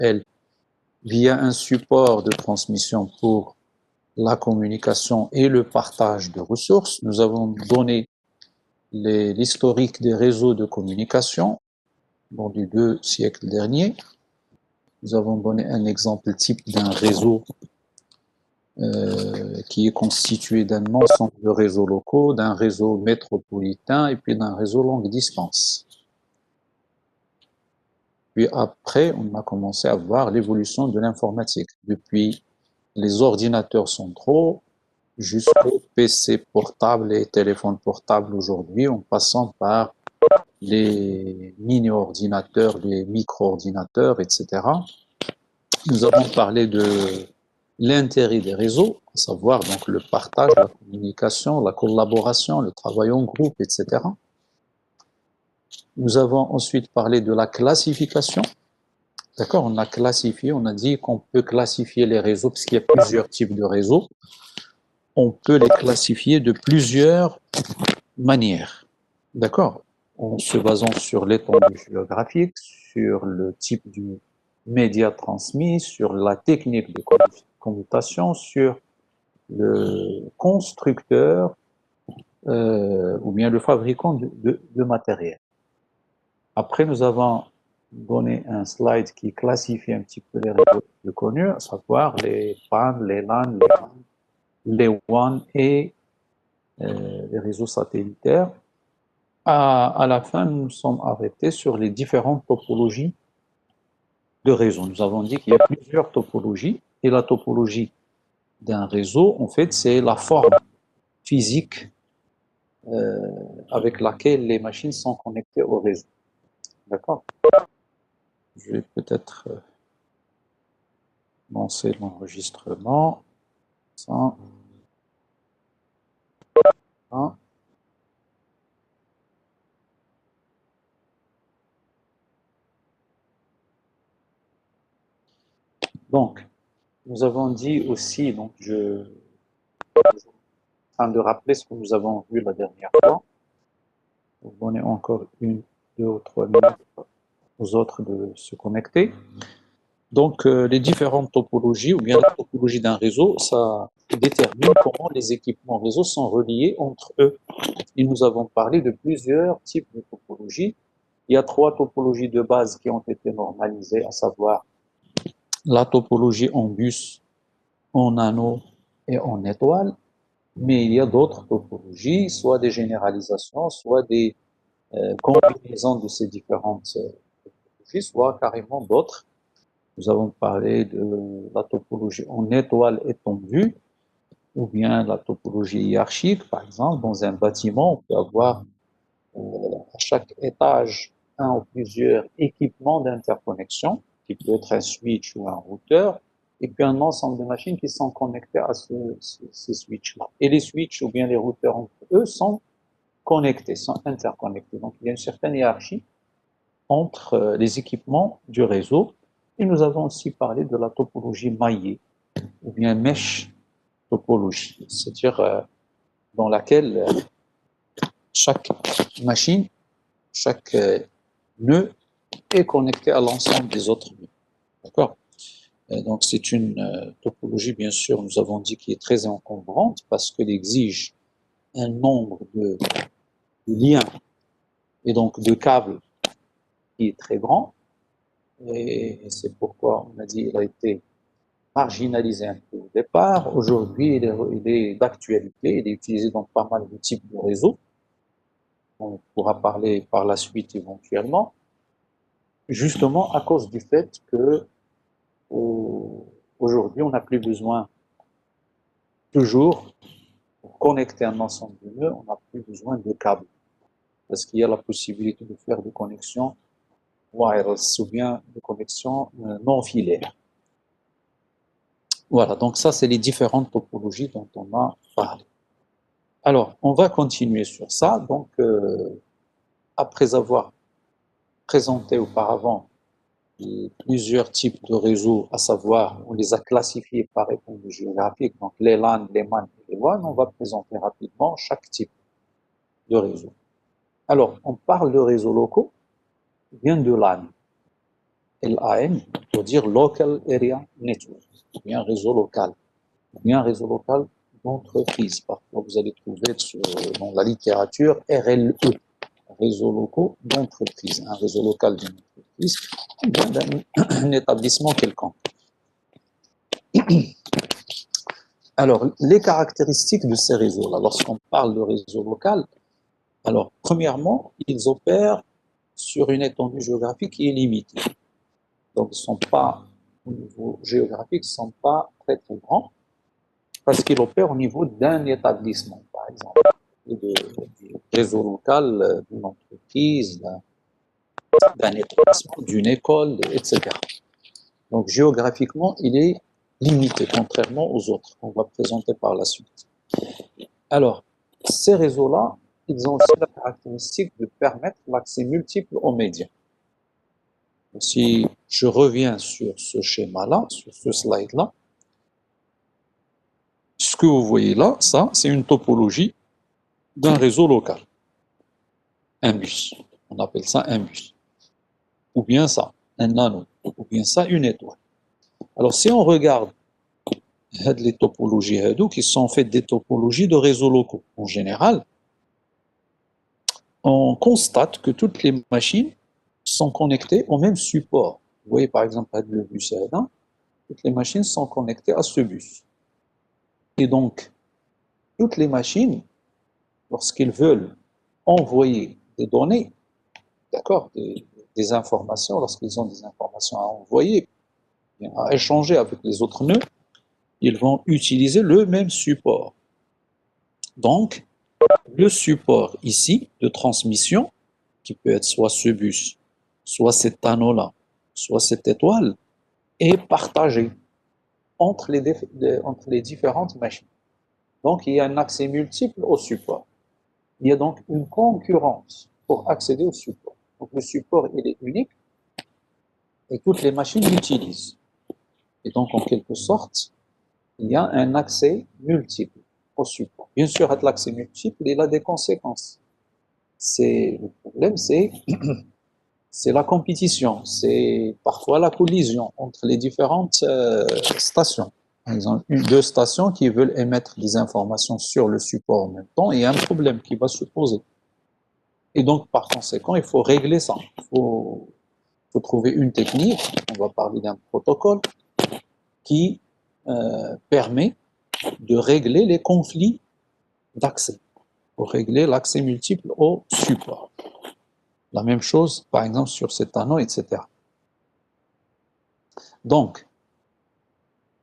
elle, via un support de transmission pour la communication et le partage de ressources. Nous avons donné l'historique des réseaux de communication dans les 2 siècles derniers. Nous avons donné un exemple type d'un réseau qui est constitué d'un ensemble de réseaux locaux, d'un réseau métropolitain et puis d'un réseau longue distance. Puis après, on a commencé à voir l'évolution de l'informatique, depuis les ordinateurs centraux jusqu'aux PC portables et téléphones portables aujourd'hui, en passant par les mini-ordinateurs, les micro-ordinateurs, etc. Nous avons parlé de l'intérêt des réseaux, à savoir donc le partage, la communication, la collaboration, le travail en groupe, etc. Nous avons ensuite parlé de la classification. D'accord, on a classifié, on a dit qu'on peut classifier les réseaux, parce qu'il y a plusieurs types de réseaux. On peut les classifier de plusieurs manières. D'accord, en se basant sur l'étendue géographique, sur le type du média transmis, sur la technique de commutation, sur le constructeur ou bien le fabricant de matériel. Après, nous avons donné un slide qui classifie un petit peu les réseaux plus connus, à savoir les PAN, les LAN, les WAN et les réseaux satellitaires. À la fin, nous nous sommes arrêtés sur les différentes topologies de réseaux. Nous avons dit qu'il y a plusieurs topologies, et la topologie d'un réseau, en fait, c'est la forme physique avec laquelle les machines sont connectées au réseau. D'accord? Je vais peut-être lancer l'enregistrement. Ça. Ça. Donc, nous avons dit aussi, donc je suis en train de rappeler ce que nous avons vu la dernière fois. Vous donnez encore 1, 2 ou 3 minutes aux autres de se connecter. Donc, les différentes topologies, ou bien la topologie d'un réseau, ça détermine comment les équipements réseau sont reliés entre eux. Et nous avons parlé de plusieurs types de topologies. Il y a 3 topologies de base qui ont été normalisées, à savoir la topologie en bus, en anneau et en étoile. Mais il y a d'autres topologies, soit des généralisations, soit des combinaisons de ces différentes topologies, soit carrément d'autres. Nous avons parlé de la topologie en étoile étendue, ou bien la topologie hiérarchique. Par exemple, dans un bâtiment, on peut avoir à chaque étage un ou plusieurs équipements d'interconnexion, qui peut être un switch ou un routeur, et puis un ensemble de machines qui sont connectées à ces switches-là. Et les switches ou bien les routeurs entre eux sont connectés, sont interconnectés. Donc il y a une certaine hiérarchie entre les équipements du réseau. Et nous avons aussi parlé de la topologie maillée, ou bien mesh topologie, c'est-à-dire dans laquelle chaque machine, chaque nœud est connecté à l'ensemble des autres nœuds. D'accord? Donc c'est une topologie, bien sûr, nous avons dit, qui est très encombrante parce qu'elle exige un nombre de liens et donc de câbles qui est très grand. Et c'est pourquoi on a dit qu'il a été marginalisé un peu au départ. Aujourd'hui, il est d'actualité, il est utilisé dans pas mal de types de réseaux. On pourra parler par la suite éventuellement, justement à cause du fait que aujourd'hui, on n'a plus besoin toujours, pour connecter un ensemble de nœuds, on n'a plus besoin de câbles, parce qu'il y a la possibilité de faire des connexions wireless ou bien des connexions non filaires. Voilà, donc ça, c'est les différentes topologies dont on a parlé. Alors, on va continuer sur ça. Donc, après avoir présenté auparavant plusieurs types de réseaux, à savoir, on les a classifiés par étendue géographique, donc les LAN, les MAN et les WAN, on va présenter rapidement chaque type de réseau. Alors, on parle de réseaux locaux, bien de LAN. LAN, pour dire Local Area Network, ou bien réseau local, ou bien réseau local d'entreprise. Parfois, vous allez trouver dans la littérature RLE, réseaux locaux d'entreprise, un réseau local d'une entreprise, ou bien d'un établissement quelconque. Alors, les caractéristiques de ces réseaux-là, lorsqu'on parle de réseau local, alors, premièrement, ils opèrent sur une étendue géographique qui est limitée. Donc, ils ne sont pas, au niveau géographique, ils ne sont pas très, très grands, parce qu'ils opèrent au niveau d'un établissement, par exemple, du réseau local d'une entreprise, d'un établissement, d'une école, etc. Donc, géographiquement, il est limité, contrairement aux autres qu'on va présenter par la suite. Alors, ces réseaux-là, ils ont aussi la caractéristique de permettre l'accès multiple aux médias. Si je reviens sur ce schéma-là, sur ce slide-là, ce que vous voyez là, ça, c'est une topologie d'un réseau local. Un bus. On appelle ça un bus. Ou bien ça, un anneau. Ou bien ça, une étoile. Alors, si on regarde les topologies qui sont faites des topologies de réseaux locaux, en général, on constate que toutes les machines sont connectées au même support. Vous voyez par exemple le bus R1, toutes les machines sont connectées à ce bus. Et donc, toutes les machines, lorsqu'ils veulent envoyer des données, d'accord, des informations, lorsqu'ils ont des informations à envoyer, à échanger avec les autres nœuds, ils vont utiliser le même support. Donc, le support ici de transmission, qui peut être soit ce bus, soit cet anneau-là, soit cette étoile, est partagé entre les différentes machines. Donc, il y a un accès multiple au support. Il y a donc une concurrence pour accéder au support. Donc, le support, il est unique et toutes les machines l'utilisent. Et donc, en quelque sorte, il y a un accès multiple au support. Bien sûr, l'accès multiple, il a des conséquences. Le problème, c'est la compétition, c'est parfois la collision entre les différentes stations. Par exemple, deux stations qui veulent émettre des informations sur le support en même temps, et il y a un problème qui va se poser. Et donc, par conséquent, il faut régler ça. Il faut trouver une technique, on va parler d'un protocole, qui permet de régler les conflits d'accès, pour régler l'accès multiple au support. La même chose, par exemple, sur cet anneau, etc. Donc,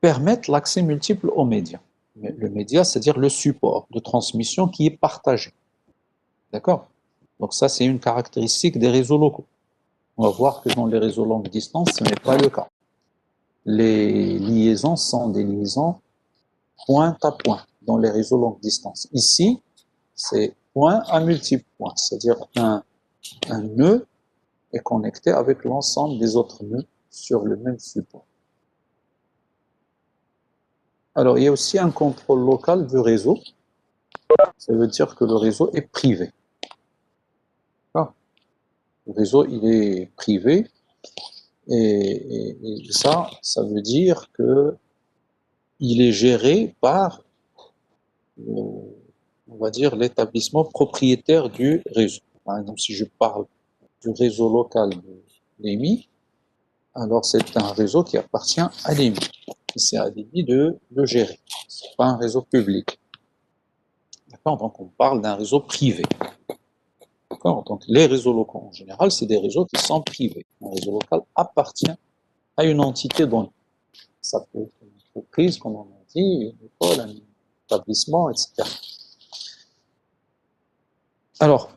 permettre l'accès multiple aux médias. Le média, c'est-à-dire le support de transmission qui est partagé. D'accord? Donc ça, c'est une caractéristique des réseaux locaux. On va voir que dans les réseaux longue distance, ce n'est pas le cas. Les liaisons sont des liaisons point à point dans les réseaux longue distance. Ici, c'est point à multiples points, c'est-à-dire un nœud est connecté avec l'ensemble des autres nœuds sur le même support. Alors, il y a aussi un contrôle local du réseau. Ça veut dire que le réseau est privé. Le réseau, il est privé et ça veut dire que il est géré par, on va dire, l'établissement propriétaire du réseau. Par exemple, si je parle du réseau local de l'EMI, alors c'est un réseau qui appartient à l'EMI. C'est à l'EMI de le gérer. Ce n'est pas un réseau public. D'accord? Donc on parle d'un réseau privé. D'accord? Donc les réseaux locaux en général, c'est des réseaux qui sont privés. Un réseau local appartient à une entité donnée. Ça peut être une entreprise, comme on a dit, une école, un établissement, etc. Alors,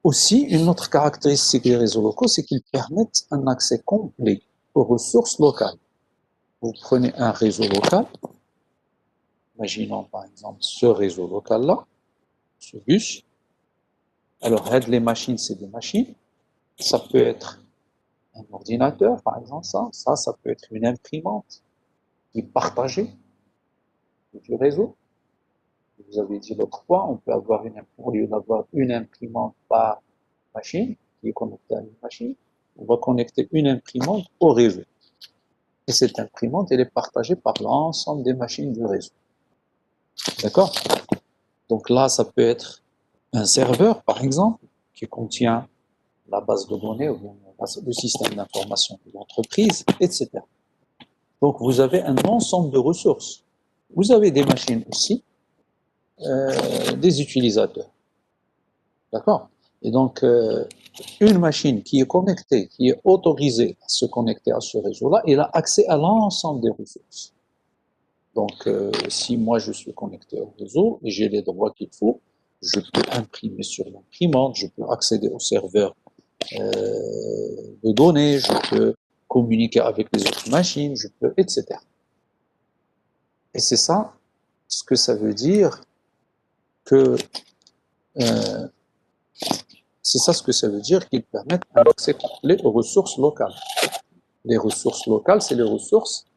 aussi, une autre caractéristique des réseaux locaux, c'est qu'ils permettent un accès complet aux ressources locales. Vous prenez un réseau local, imaginons par exemple ce réseau local-là, ce bus. Alors, les machines, c'est des machines. Ça peut être un ordinateur, par exemple, ça peut être une imprimante qui est partagée du réseau. Vous avez dit l'autre fois, on peut avoir au lieu d'avoir une imprimante par machine, qui est connectée à une machine, on va connecter une imprimante au réseau. Et cette imprimante, elle est partagée par l'ensemble des machines du réseau. D'accord? Donc là, ça peut être un serveur, par exemple, qui contient la base de données ou bien le système d'information de l'entreprise, etc. Donc vous avez un ensemble de ressources. Vous avez des machines aussi, des utilisateurs. D'accord? Et donc, une machine qui est connectée, qui est autorisée à se connecter à ce réseau-là, elle a accès à l'ensemble des ressources. Donc, si moi je suis connecté au réseau et j'ai les droits qu'il faut, je peux imprimer sur l'imprimante, je peux accéder au serveur de données, je peux communiquer avec les autres machines, je peux, etc. Et c'est ça ce que ça veut dire que c'est ça ce que ça veut dire qu'ils permettent un accès complet aux ressources locales. Les ressources locales, c'est les ressources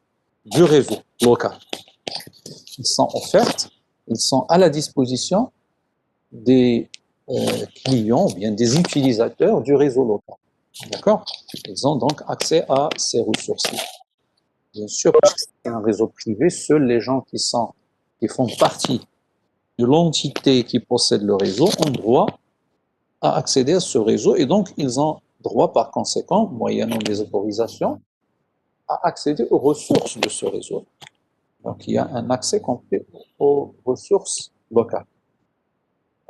du réseau local. Ils sont offertes, ils sont à la disposition des clients ou bien des utilisateurs du réseau local. D'accord? Ils ont donc accès à ces ressources-là. Bien sûr, puisque c'est un réseau privé, seuls les gens qui font partie de l'entité qui possède le réseau ont droit à accéder à ce réseau et donc ils ont droit par conséquent, moyennant des autorisations, à accéder aux ressources de ce réseau. Donc il y a un accès complet aux ressources locales.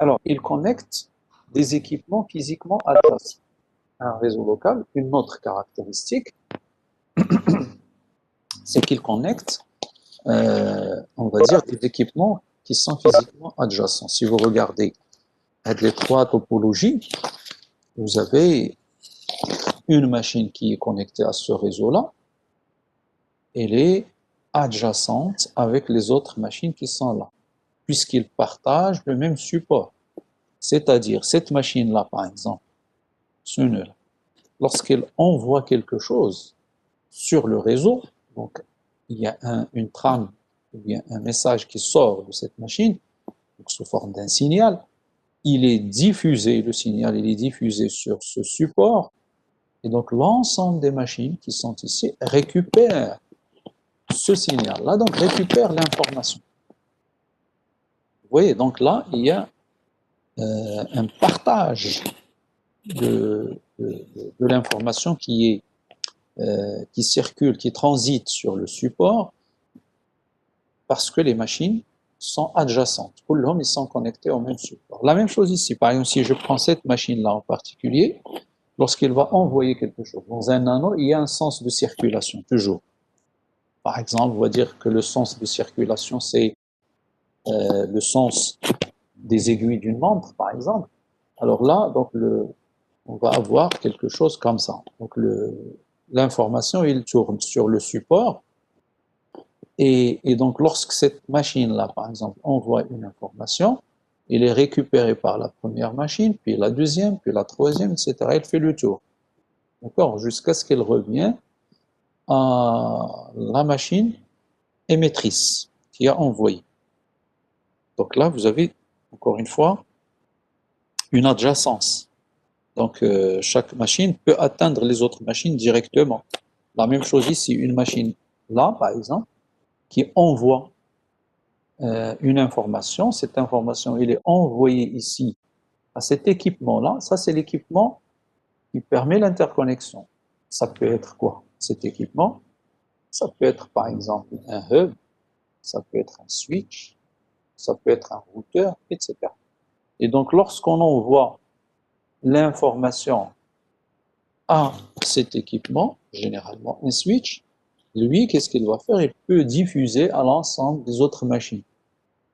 Alors, ils connectent des équipements physiquement adjacents à un réseau local. Une autre caractéristique, c'est qu'ils connectent, on va dire, des équipements qui sont physiquement adjacents. Si vous regardez les trois topologies, vous avez une machine qui est connectée à ce réseau-là, elle est adjacente avec les autres machines qui sont là, puisqu'ils partagent le même support. C'est-à-dire, cette machine-là, par exemple, celle-là, lorsqu'elle envoie quelque chose sur le réseau, donc il y a une trame ou bien un message qui sort de cette machine, donc sous forme d'un signal, il est diffusé, le signal il est diffusé sur ce support, et donc l'ensemble des machines qui sont ici récupèrent ce signal-là, donc récupèrent l'information. Vous voyez, donc là, il y a un partage de l'information qui circule, qui transite sur le support, parce que les machines sont adjacentes. Pour l'homme, ils sont connectés au même support. La même chose ici. Par exemple, si je prends cette machine-là en particulier, lorsqu'elle va envoyer quelque chose dans un anneau, il y a un sens de circulation, toujours. Par exemple, on va dire que le sens de circulation, c'est le sens des aiguilles d'une montre, par exemple. Alors là, donc on va avoir quelque chose comme ça. Donc l'information, il tourne sur le support. Et donc, lorsque cette machine-là, par exemple, envoie une information, elle est récupérée par la première machine, puis la deuxième, puis la troisième, etc. Elle fait le tour. D'accord? Jusqu'à ce qu'elle revienne à la machine émettrice qui a envoyé. Donc là, vous avez, encore une fois, une adjacence. Donc, chaque machine peut atteindre les autres machines directement. La même chose ici, une machine là, par exemple, qui envoie une information. Cette information, elle est envoyée ici à cet équipement-là. Ça, c'est l'équipement qui permet l'interconnexion. Ça peut être quoi, cet équipement? Ça peut être, par exemple, un hub, ça peut être un switch, ça peut être un routeur, etc. Et donc, lorsqu'on envoie l'information à cet équipement, généralement un switch, lui, qu'est-ce qu'il va faire? Il peut diffuser à l'ensemble des autres machines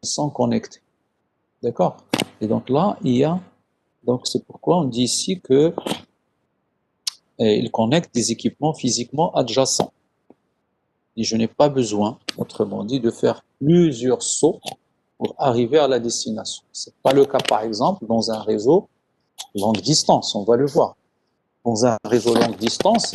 qui sont connectées. D'accord? Et donc là, il y a, donc c'est pourquoi on dit ici que il connecte des équipements physiquement adjacents. Et je n'ai pas besoin, autrement dit, de faire plusieurs sauts pour arriver à la destination. Ce n'est pas le cas, par exemple, dans un réseau longue distance, on va le voir. Dans un réseau longue distance,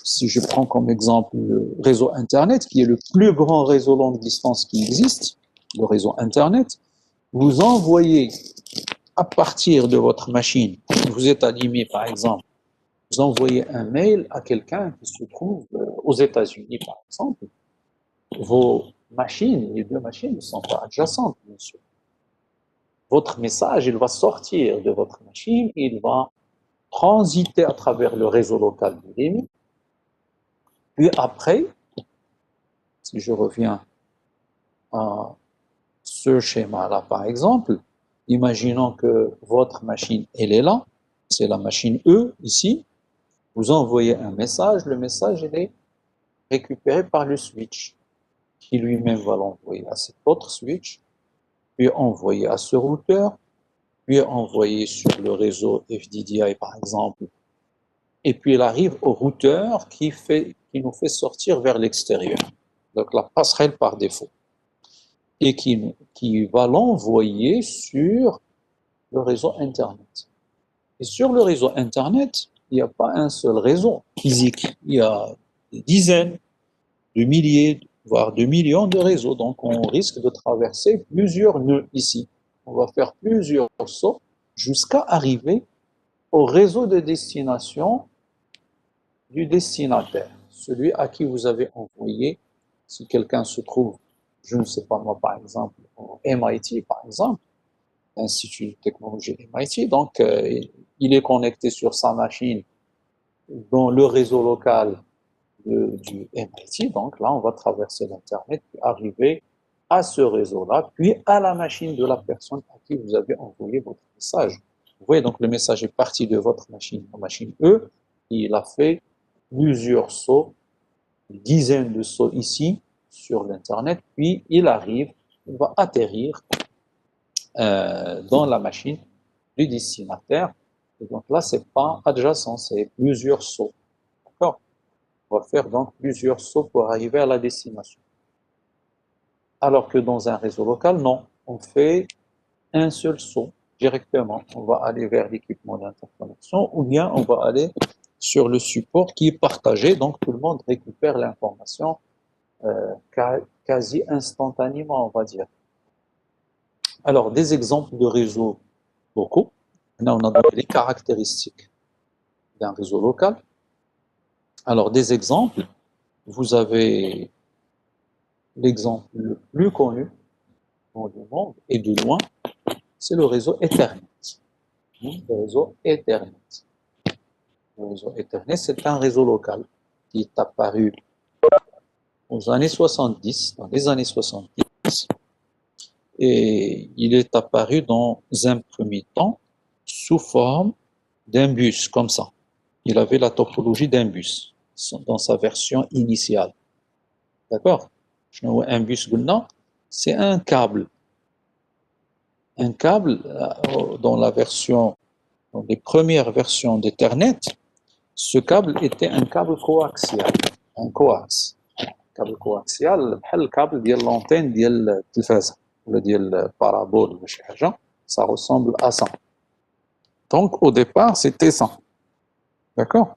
si je prends comme exemple le réseau Internet, qui est le plus grand réseau longue distance qui existe, le réseau Internet, vous envoyez à partir de votre machine, vous êtes allumé par exemple Vous envoyez un mail à quelqu'un qui se trouve aux États-Unis, par exemple. Vos machines, les deux machines ne sont pas adjacentes, bien sûr. Votre message, il va sortir de votre machine, il va transiter à travers le réseau local de l'EMI. Puis après, si je reviens à ce schéma-là, par exemple, imaginons que votre machine, elle est là, c'est la machine E, ici. Vous envoyez un message, le message, il est récupéré par le switch, qui lui-même va l'envoyer à cet autre switch, puis envoyer à ce routeur, puis envoyer sur le réseau FDDI, par exemple, et puis il arrive au routeur qui nous fait sortir vers l'extérieur, donc la passerelle par défaut, et qui va l'envoyer sur le réseau Internet. Et sur le réseau Internet, il n'y a pas un seul réseau physique, il y a des dizaines, de milliers, voire de millions de réseaux, donc on risque de traverser plusieurs nœuds ici. On va faire plusieurs sauts jusqu'à arriver au réseau de destination du destinataire, celui à qui vous avez envoyé, si quelqu'un se trouve, je ne sais pas moi, par exemple, au MIT, par exemple, l'Institut de technologie MIT, donc il est connecté sur sa machine dans le réseau local du MIT, donc là, on va traverser l'Internet, puis arriver à ce réseau-là, puis à la machine de la personne à qui vous avez envoyé votre message. Vous voyez, donc le message est parti de votre machine, la machine E, il a fait plusieurs sauts, une dizaine de sauts ici sur l'Internet, puis il arrive, il va atterrir dans la machine du destinataire. Et donc là, c'est pas adjacent, c'est plusieurs sauts. D'accord? On va faire donc plusieurs sauts pour arriver à la destination. Alors que dans un réseau local, non, on fait un seul saut directement. On va aller vers l'équipement d'interconnexion ou bien on va aller sur le support qui est partagé, donc tout le monde récupère l'information quasi instantanément, on va dire. Alors, des exemples de réseaux locaux. Là, on a donné les caractéristiques d'un réseau local. Alors, des exemples, vous avez l'exemple le plus connu dans le monde et de loin, c'est le réseau Ethernet. Le réseau Ethernet. Le réseau Ethernet, c'est un réseau local qui est apparu aux années 70, dans les années 70, et il est apparu dans un premier temps sous forme d'un bus, comme ça. Il avait la topologie d'un bus dans sa version initiale. D'accord? Un bus, c'est un câble. Un câble, dans dans les premières versions d'Ethernet, ce câble était un câble coaxial, un coax. câble coaxial, le câble de l'antenne de التلفازة ou de parabole ou شي حاجة, ça ressemble à ça. Donc au départ, c'était ça. D'accord?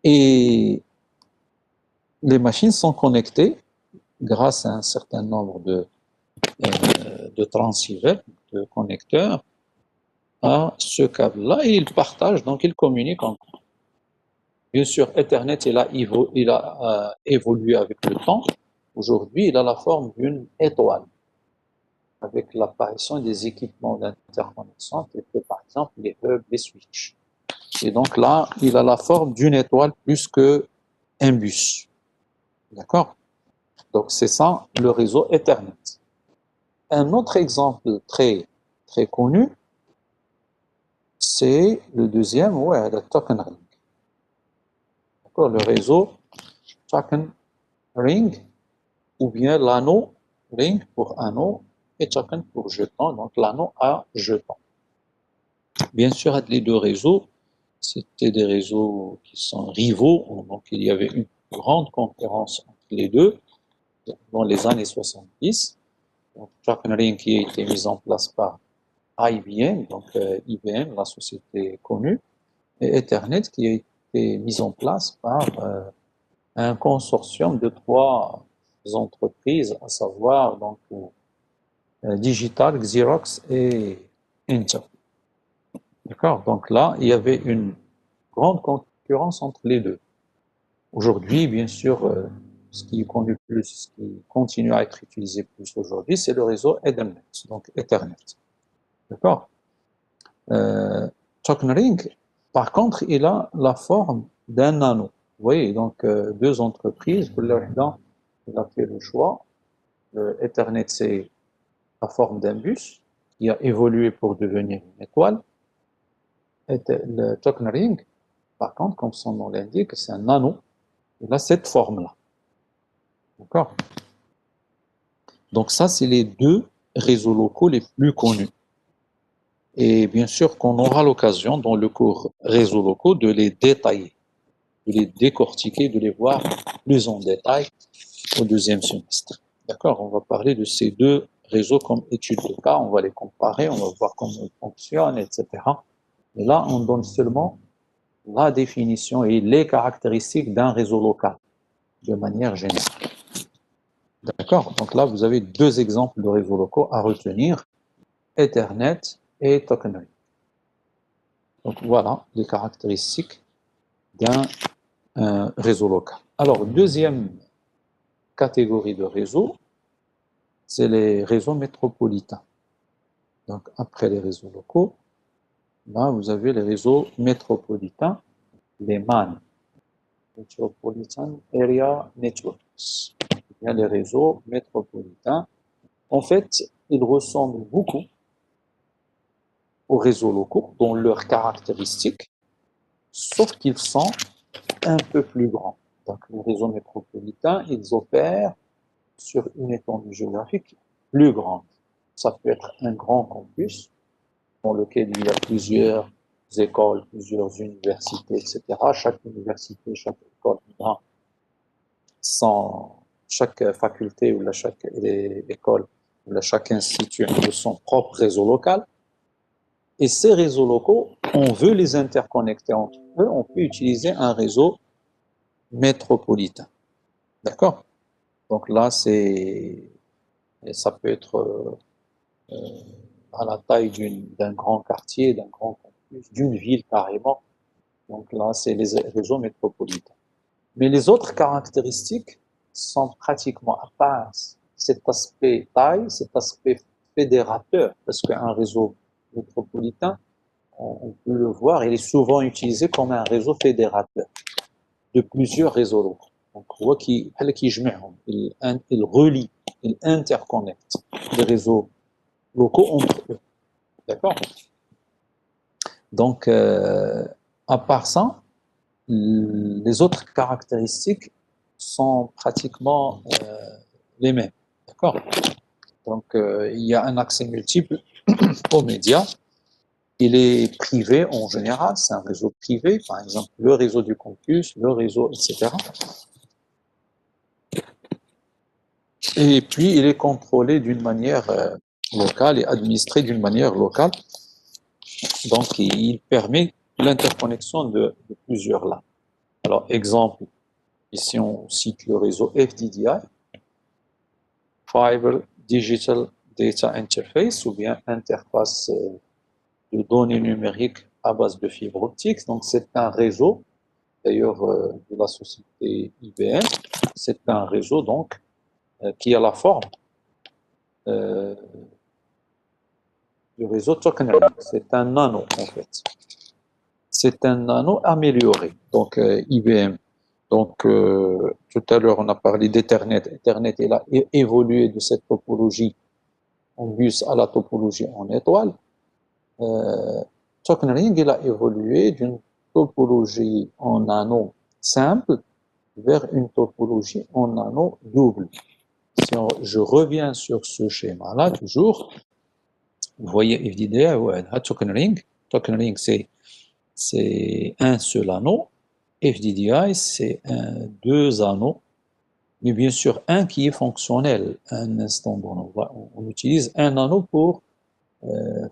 Et les machines sont connectées grâce à un certain nombre de transceivers, de connecteurs, à ce câble-là, et ils partagent, donc ils communiquent entre eux. Bien sûr, Ethernet, il a évolué avec le temps. Aujourd'hui, il a la forme d'une étoile, avec l'apparition des équipements d'interconnexion, tels que par exemple les hubs, les switches. Et donc là, il a la forme d'une étoile plus qu'un bus. D'accord? Donc c'est ça le réseau Ethernet. Un autre exemple très connu, c'est le deuxième, ouais, le token ring. D'accord? Le réseau token ring, ou bien l'anneau ring pour anneau et token pour jeton, donc l'anneau à jeton. Bien sûr, les deux réseaux, c'était des réseaux qui sont rivaux, donc il y avait une grande concurrence entre les deux dans les années 70. Donc, Token ring qui a été mis en place par IBM, donc IBM, la société connue, et Ethernet qui a été mis en place par un consortium de trois entreprises, à savoir donc Digital, Xerox et Intel. D'accord? Donc là, il y avait une grande concurrence entre les deux. Aujourd'hui, bien sûr, ce qui est connu plus, ce qui continue à être utilisé plus aujourd'hui, c'est le réseau Ethernet, donc Ethernet. D'accord? Token Ring, par contre, il a la forme d'un anneau. Vous voyez, donc deux entreprises, il a fait le choix. Ethernet, c'est la forme d'un bus qui a évolué pour devenir une étoile. Et le Token Ring, par contre, comme son nom l'indique, c'est un anneau. Il a cette forme-là. D'accord? Donc ça, c'est les deux réseaux locaux les plus connus. Et bien sûr qu'on aura l'occasion, dans le cours réseaux locaux, de les détailler, de les décortiquer, de les voir plus en détail au deuxième semestre. D'accord? On va parler de ces deux réseaux comme étude de cas, on va les comparer, on va voir comment ils fonctionnent, etc. Et là, on donne seulement la définition et les caractéristiques d'un réseau local, de manière générale. D'accord? Donc là, vous avez deux exemples de réseaux locaux à retenir, Ethernet et Token Ring. Donc voilà les caractéristiques d'un réseau local. Alors, deuxième catégorie de réseaux, c'est les réseaux métropolitains. Donc après les réseaux locaux, là vous avez les réseaux métropolitains, les MAN, Metropolitan Area Networks. Il y a les réseaux métropolitains. En fait, ils ressemblent beaucoup aux réseaux locaux dans leurs caractéristiques, sauf qu'ils sont un peu plus grands. Donc, les réseaux métropolitains, ils opèrent sur une étendue géographique plus grande. Ça peut être un grand campus dans lequel il y a plusieurs écoles, plusieurs universités, etc. Chaque université, chaque école, chaque faculté ou chaque école ou chaque institut a son propre réseau local. Et ces réseaux locaux, on veut les interconnecter entre eux, on peut utiliser un réseau métropolitain. D'accord? Donc là, ça peut être à la taille d'un grand quartier, d'un grand campus, d'une ville carrément. Donc là, c'est les réseaux métropolitains. Mais les autres caractéristiques sont pratiquement, à part cet aspect taille, cet aspect fédérateur, parce qu'un réseau métropolitain, on peut le voir, il est souvent utilisé comme un réseau fédérateur de plusieurs réseaux locaux. Donc, on voit qu'il relie, il interconnecte les réseaux locaux entre eux. D'accord? Donc, à part ça, les autres caractéristiques sont pratiquement les mêmes. D'accord? Donc, il y a un accès multiple aux médias. Il est privé en général, c'est un réseau privé, par exemple le réseau du campus, le réseau, etc. Et puis, il est contrôlé d'une manière locale et administré d'une manière locale. Donc, il permet l'interconnexion de plusieurs LAN. Alors, exemple, ici on cite le réseau FDDI, Fiber Digital Data Interface, ou bien interface de données numériques à base de fibre optique. Donc, c'est un réseau, d'ailleurs, de la société IBM. C'est un réseau, donc, qui a la forme du réseau Token Ring. C'est un nano, en fait. C'est un nano amélioré. Donc, IBM. Donc, tout à l'heure, on a parlé d'Ethernet. Ethernet, il a évolué de cette topologie en bus à la topologie en étoile. Token Ring, il a évolué d'une topologie en anneau simple vers une topologie en anneau double. Si je reviens sur ce schéma-là, toujours, vous voyez FDDI, Token Ring. Token Ring, c'est un seul anneau. FDDI, c'est deux anneaux, mais bien sûr un qui est fonctionnel. Un instant, on utilise un anneau pour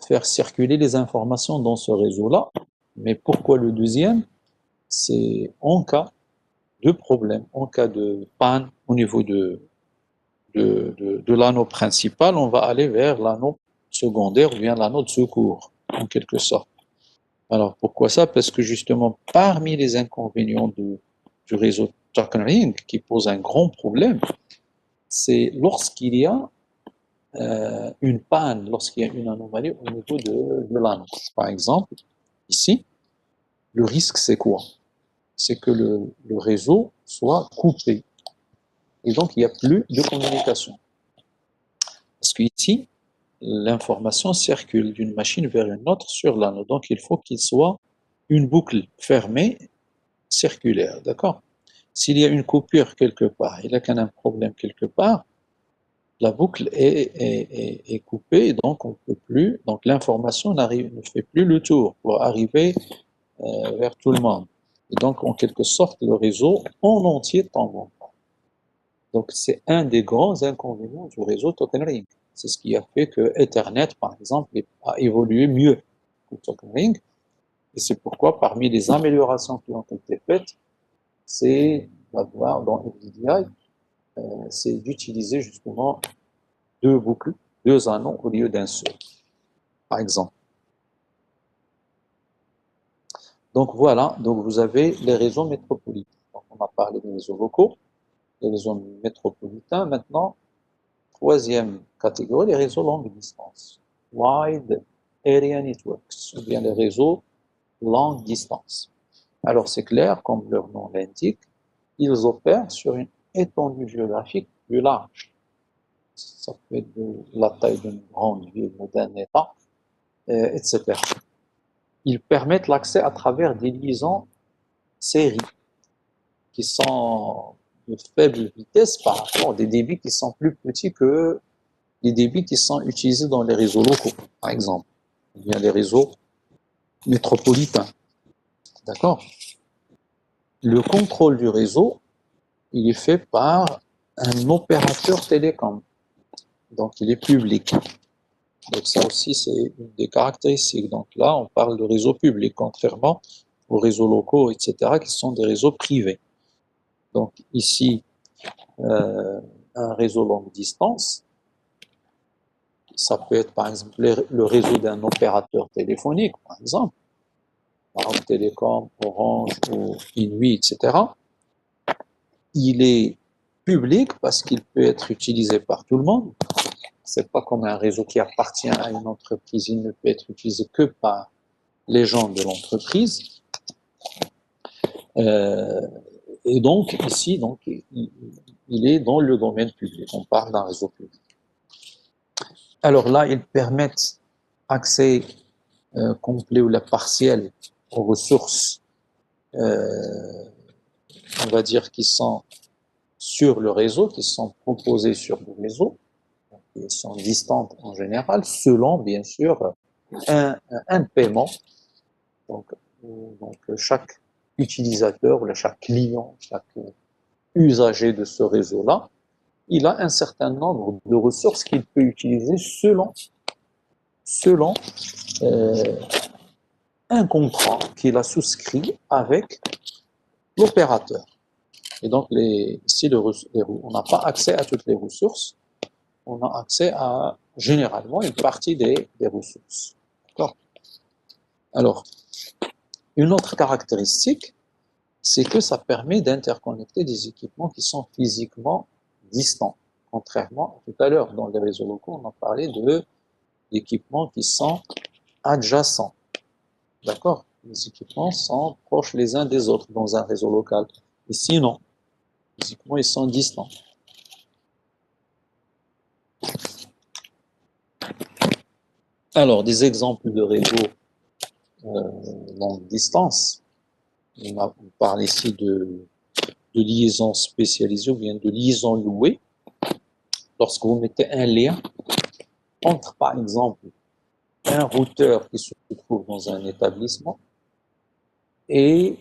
faire circuler les informations dans ce réseau-là. Mais pourquoi le deuxième? C'est en cas de problème, en cas de panne au niveau de l'anneau principal, on va aller vers l'anneau secondaire ou bien l'anneau de secours, en quelque sorte. Alors, pourquoi ça? Parce que justement, parmi les inconvénients du réseau Token Ring, qui pose un grand problème, c'est lorsqu'il y a une panne, lorsqu'il y a une anomalie au niveau de l'annonce. Par exemple, ici, le risque, c'est quoi? C'est que le réseau soit coupé. Et donc, il n'y a plus de communication. Parce qu'ici, l'information circule d'une machine vers une autre sur l'anneau. Donc, il faut qu'il soit une boucle fermée, circulaire. D'accord? S'il y a une coupure quelque part, il y a un problème quelque part, la boucle est coupée, donc on ne peut plus, donc l'information ne fait plus le tour pour arriver vers tout le monde. Et donc, en quelque sorte, le réseau en entier tombe en panne. Donc, c'est un des grands inconvénients du réseau Token Ring. C'est ce qui a fait que Ethernet, par exemple, a évolué mieux que Token Ring. Et c'est pourquoi, parmi les améliorations qui ont été faites, c'est d'avoir dans NVIDIA, c'est d'utiliser justement deux boucles, deux anneaux au lieu d'un seul, par exemple. Donc voilà, donc vous avez les réseaux métropolitains. Donc on a parlé des réseaux locaux, les réseaux métropolitains. Maintenant, troisième catégorie, les réseaux longue distance. Wide Area Networks, ou bien les réseaux longue distance. Alors c'est clair, comme leur nom l'indique, ils opèrent sur une étendue géographique plus large. Ça peut être de la taille d'une grande ville ou d'un État, etc. Ils permettent l'accès à travers des liaisons séries qui sont de faible vitesse par rapport à des débits qui sont plus petits que les débits qui sont utilisés dans les réseaux locaux, par exemple, ou bien les réseaux métropolitains. D'accord? Le contrôle du réseau, il est fait par un opérateur télécom. Donc, il est public. Donc, ça aussi, c'est une des caractéristiques. Donc, là, on parle de réseau public, contrairement aux réseaux locaux, etc., qui sont des réseaux privés. Donc, ici, un réseau longue distance, ça peut être, par exemple, le réseau d'un opérateur téléphonique, par exemple, Télécom, Orange ou Inouï, etc. Il est public parce qu'il peut être utilisé par tout le monde. C'est pas comme un réseau qui appartient à une entreprise, il ne peut être utilisé que par les gens de l'entreprise. Euh, et donc, ici, donc, il est dans le domaine public. On parle d'un réseau public. Alors là, ils permettent accès complet ou la partielle aux ressources, on va dire, qui sont sur le réseau, qui sont proposées sur le réseau, qui sont distantes en général, selon, bien sûr, un paiement. Donc, chaque utilisateur, ou chaque client, chaque usager de ce réseau-là, il a un certain nombre de ressources qu'il peut utiliser selon un contrat qu'il a souscrit avec l'opérateur. Et donc, si on n'a pas accès à toutes les ressources, on a accès à généralement une partie des ressources. D'accord? Alors, une autre caractéristique, c'est que ça permet d'interconnecter des équipements qui sont physiquement distants. Contrairement à tout à l'heure, dans les réseaux locaux, on a parlé d'équipements qui sont adjacents. D'accord? Les équipements sont proches les uns des autres dans un réseau local. Ici, non. Physiquement, ils sont distants. Alors, des exemples de réseaux longue distance. On parle ici de liaison spécialisée ou bien de liaison louée. Lorsque vous mettez un lien entre, par exemple, un routeur qui se trouve dans un établissement et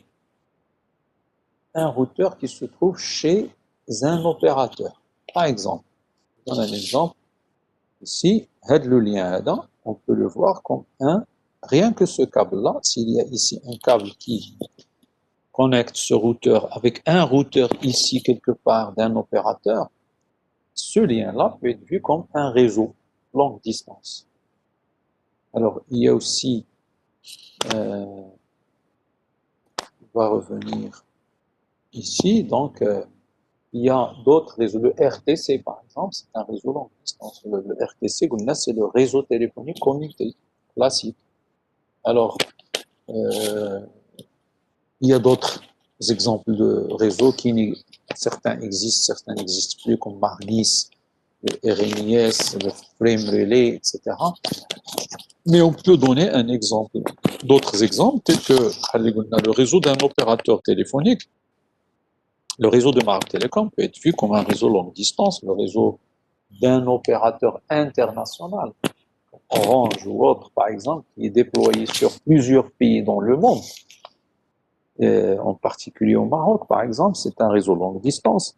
un routeur qui se trouve chez un opérateur. Par exemple, je donne un exemple. Ici, le lien, on peut le voir comme rien que ce câble-là, s'il y a ici un câble qui connecte ce routeur avec un routeur ici quelque part d'un opérateur, ce lien-là peut être vu comme un réseau longue distance. Alors, il y a aussi on va revenir ici. Donc, il y a d'autres réseaux. Le RTC, par exemple, c'est un réseau longue distance. Le RTC, c'est le réseau téléphonique commuté classique. Alors, il y a d'autres exemples de réseaux certains existent, certains n'existent plus, comme Margis, le RMIS, le Frame Relay, etc. Mais on peut donner un exemple, d'autres exemples, tels que le réseau d'un opérateur téléphonique. Le réseau de Maroc Télécom peut être vu comme un réseau longue distance, le réseau d'un opérateur international, Orange ou autre, par exemple, qui est déployé sur plusieurs pays dans le monde. En particulier au Maroc, par exemple, c'est un réseau longue distance.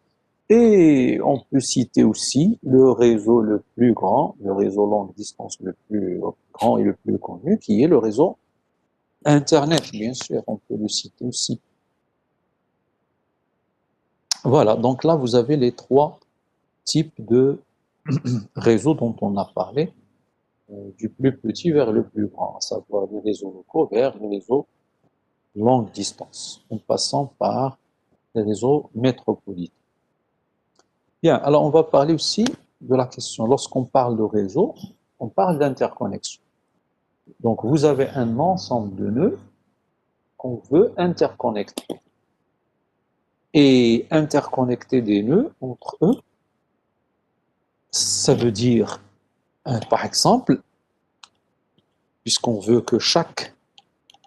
Et on peut citer aussi le réseau le plus grand, le réseau longue distance le plus grand et le plus connu, qui est le réseau Internet, bien sûr, on peut le citer aussi. Voilà, donc là, vous avez les trois types de réseaux dont on a parlé, du plus petit vers le plus grand, à savoir les réseaux locaux vers les réseaux longue distance, en passant par les réseaux métropolitains. Bien, alors on va parler aussi de la question, lorsqu'on parle de réseau, on parle d'interconnexion. Donc vous avez un ensemble de nœuds qu'on veut interconnecter. Et interconnecter des nœuds entre eux, ça veut dire, par exemple, puisqu'on veut que chaque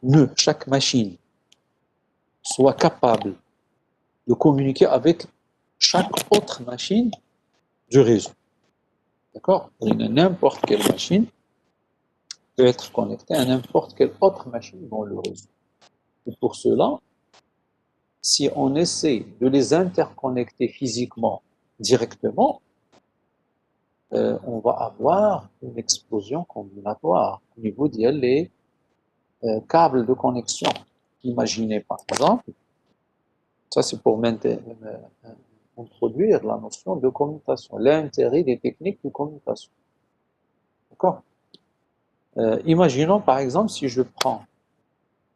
nœud, chaque machine soit capable de communiquer avec chaque autre machine du réseau. D'accord? N'importe quelle machine peut être connectée à n'importe quelle autre machine dans le réseau. Et pour cela, si on essaie de les interconnecter physiquement directement, on va avoir une explosion combinatoire au niveau des câbles de connexion. Imaginez par exemple, ça c'est pour introduire la notion de commutation, l'intérêt des techniques de commutation. D'accord? Imaginons par exemple si je prends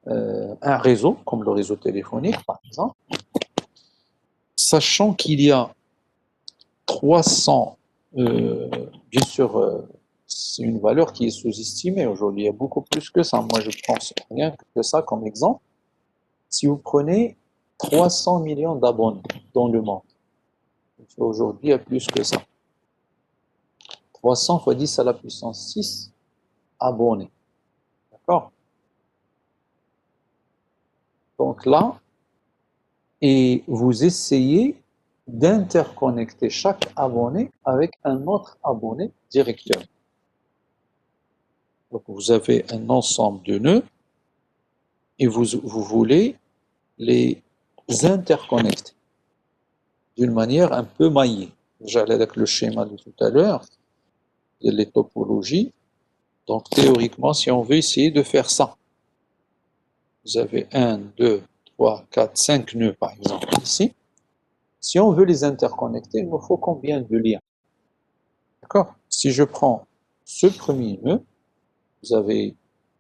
un réseau, comme le réseau téléphonique par exemple, sachant qu'il y a 300, bien sûr, c'est une valeur qui est sous-estimée aujourd'hui, il y a beaucoup plus que ça. Moi je pense rien que ça comme exemple. Si vous prenez 300 millions d'abonnés dans le monde, aujourd'hui il y a plus que ça. 300 fois 10 à la puissance 6 abonnés. D'accord? Donc là, et vous essayez d'interconnecter chaque abonné avec un autre abonné directement. Donc vous avez un ensemble de nœuds et vous voulez les interconnecter d'une manière un peu maillée. J'allais avec le schéma de tout à l'heure, les topologies. Donc théoriquement, si on veut essayer de faire ça, vous avez 1, 2, 3, 4, 5 nœuds par exemple ici. Si on veut les interconnecter, il nous faut combien de liens? D'accord? Si je prends ce premier nœud, vous avez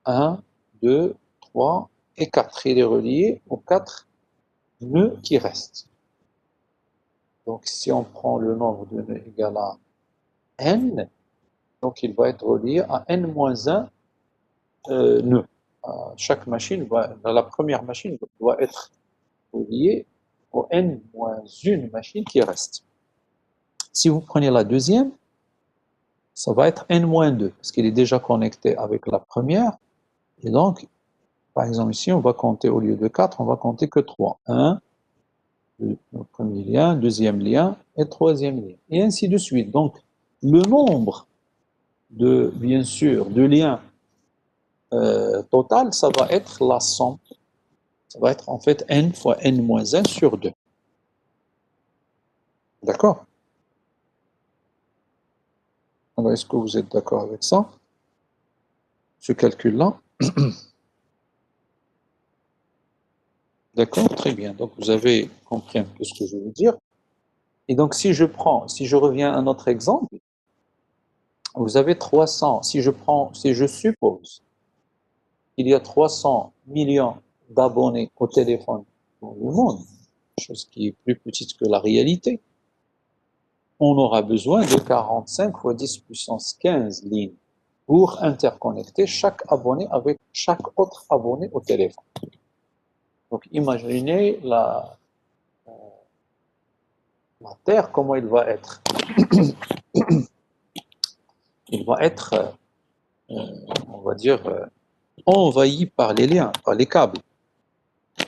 1, 2, 3 et 4. Il est relié aux 4 nœuds qui restent. Donc si on prend le nombre de nœuds égal à n, donc il va être relié à n-1 nœuds. Chaque machine, la première machine doit être reliée au n-1 machine qui reste. Si vous prenez la deuxième, ça va être n-2, parce qu'il est déjà connecté avec la première. Et donc, par exemple ici, on va compter, au lieu de 4, on va compter que 3. 1, le premier lien, deuxième lien et troisième lien. Et ainsi de suite. Donc, le nombre de, bien sûr, de liens total, ça va être la somme. Ça va être en fait n fois n-1 sur 2. D'accord? Alors, est-ce que vous êtes d'accord avec ça? Ce calcul-là? D'accord, très bien. Donc, vous avez compris un peu ce que je veux dire. Et donc, si je reviens à notre exemple, vous avez 300. Si je suppose il y a 300 millions d'abonnés au téléphone dans le monde, chose qui est plus petite que la réalité, on aura besoin de 45 fois 10 puissance 15 lignes pour interconnecter chaque abonné avec chaque autre abonné au téléphone. Donc imaginez la Terre, comment il va être. Il va être, on va dire, envahi par les liens, par les câbles.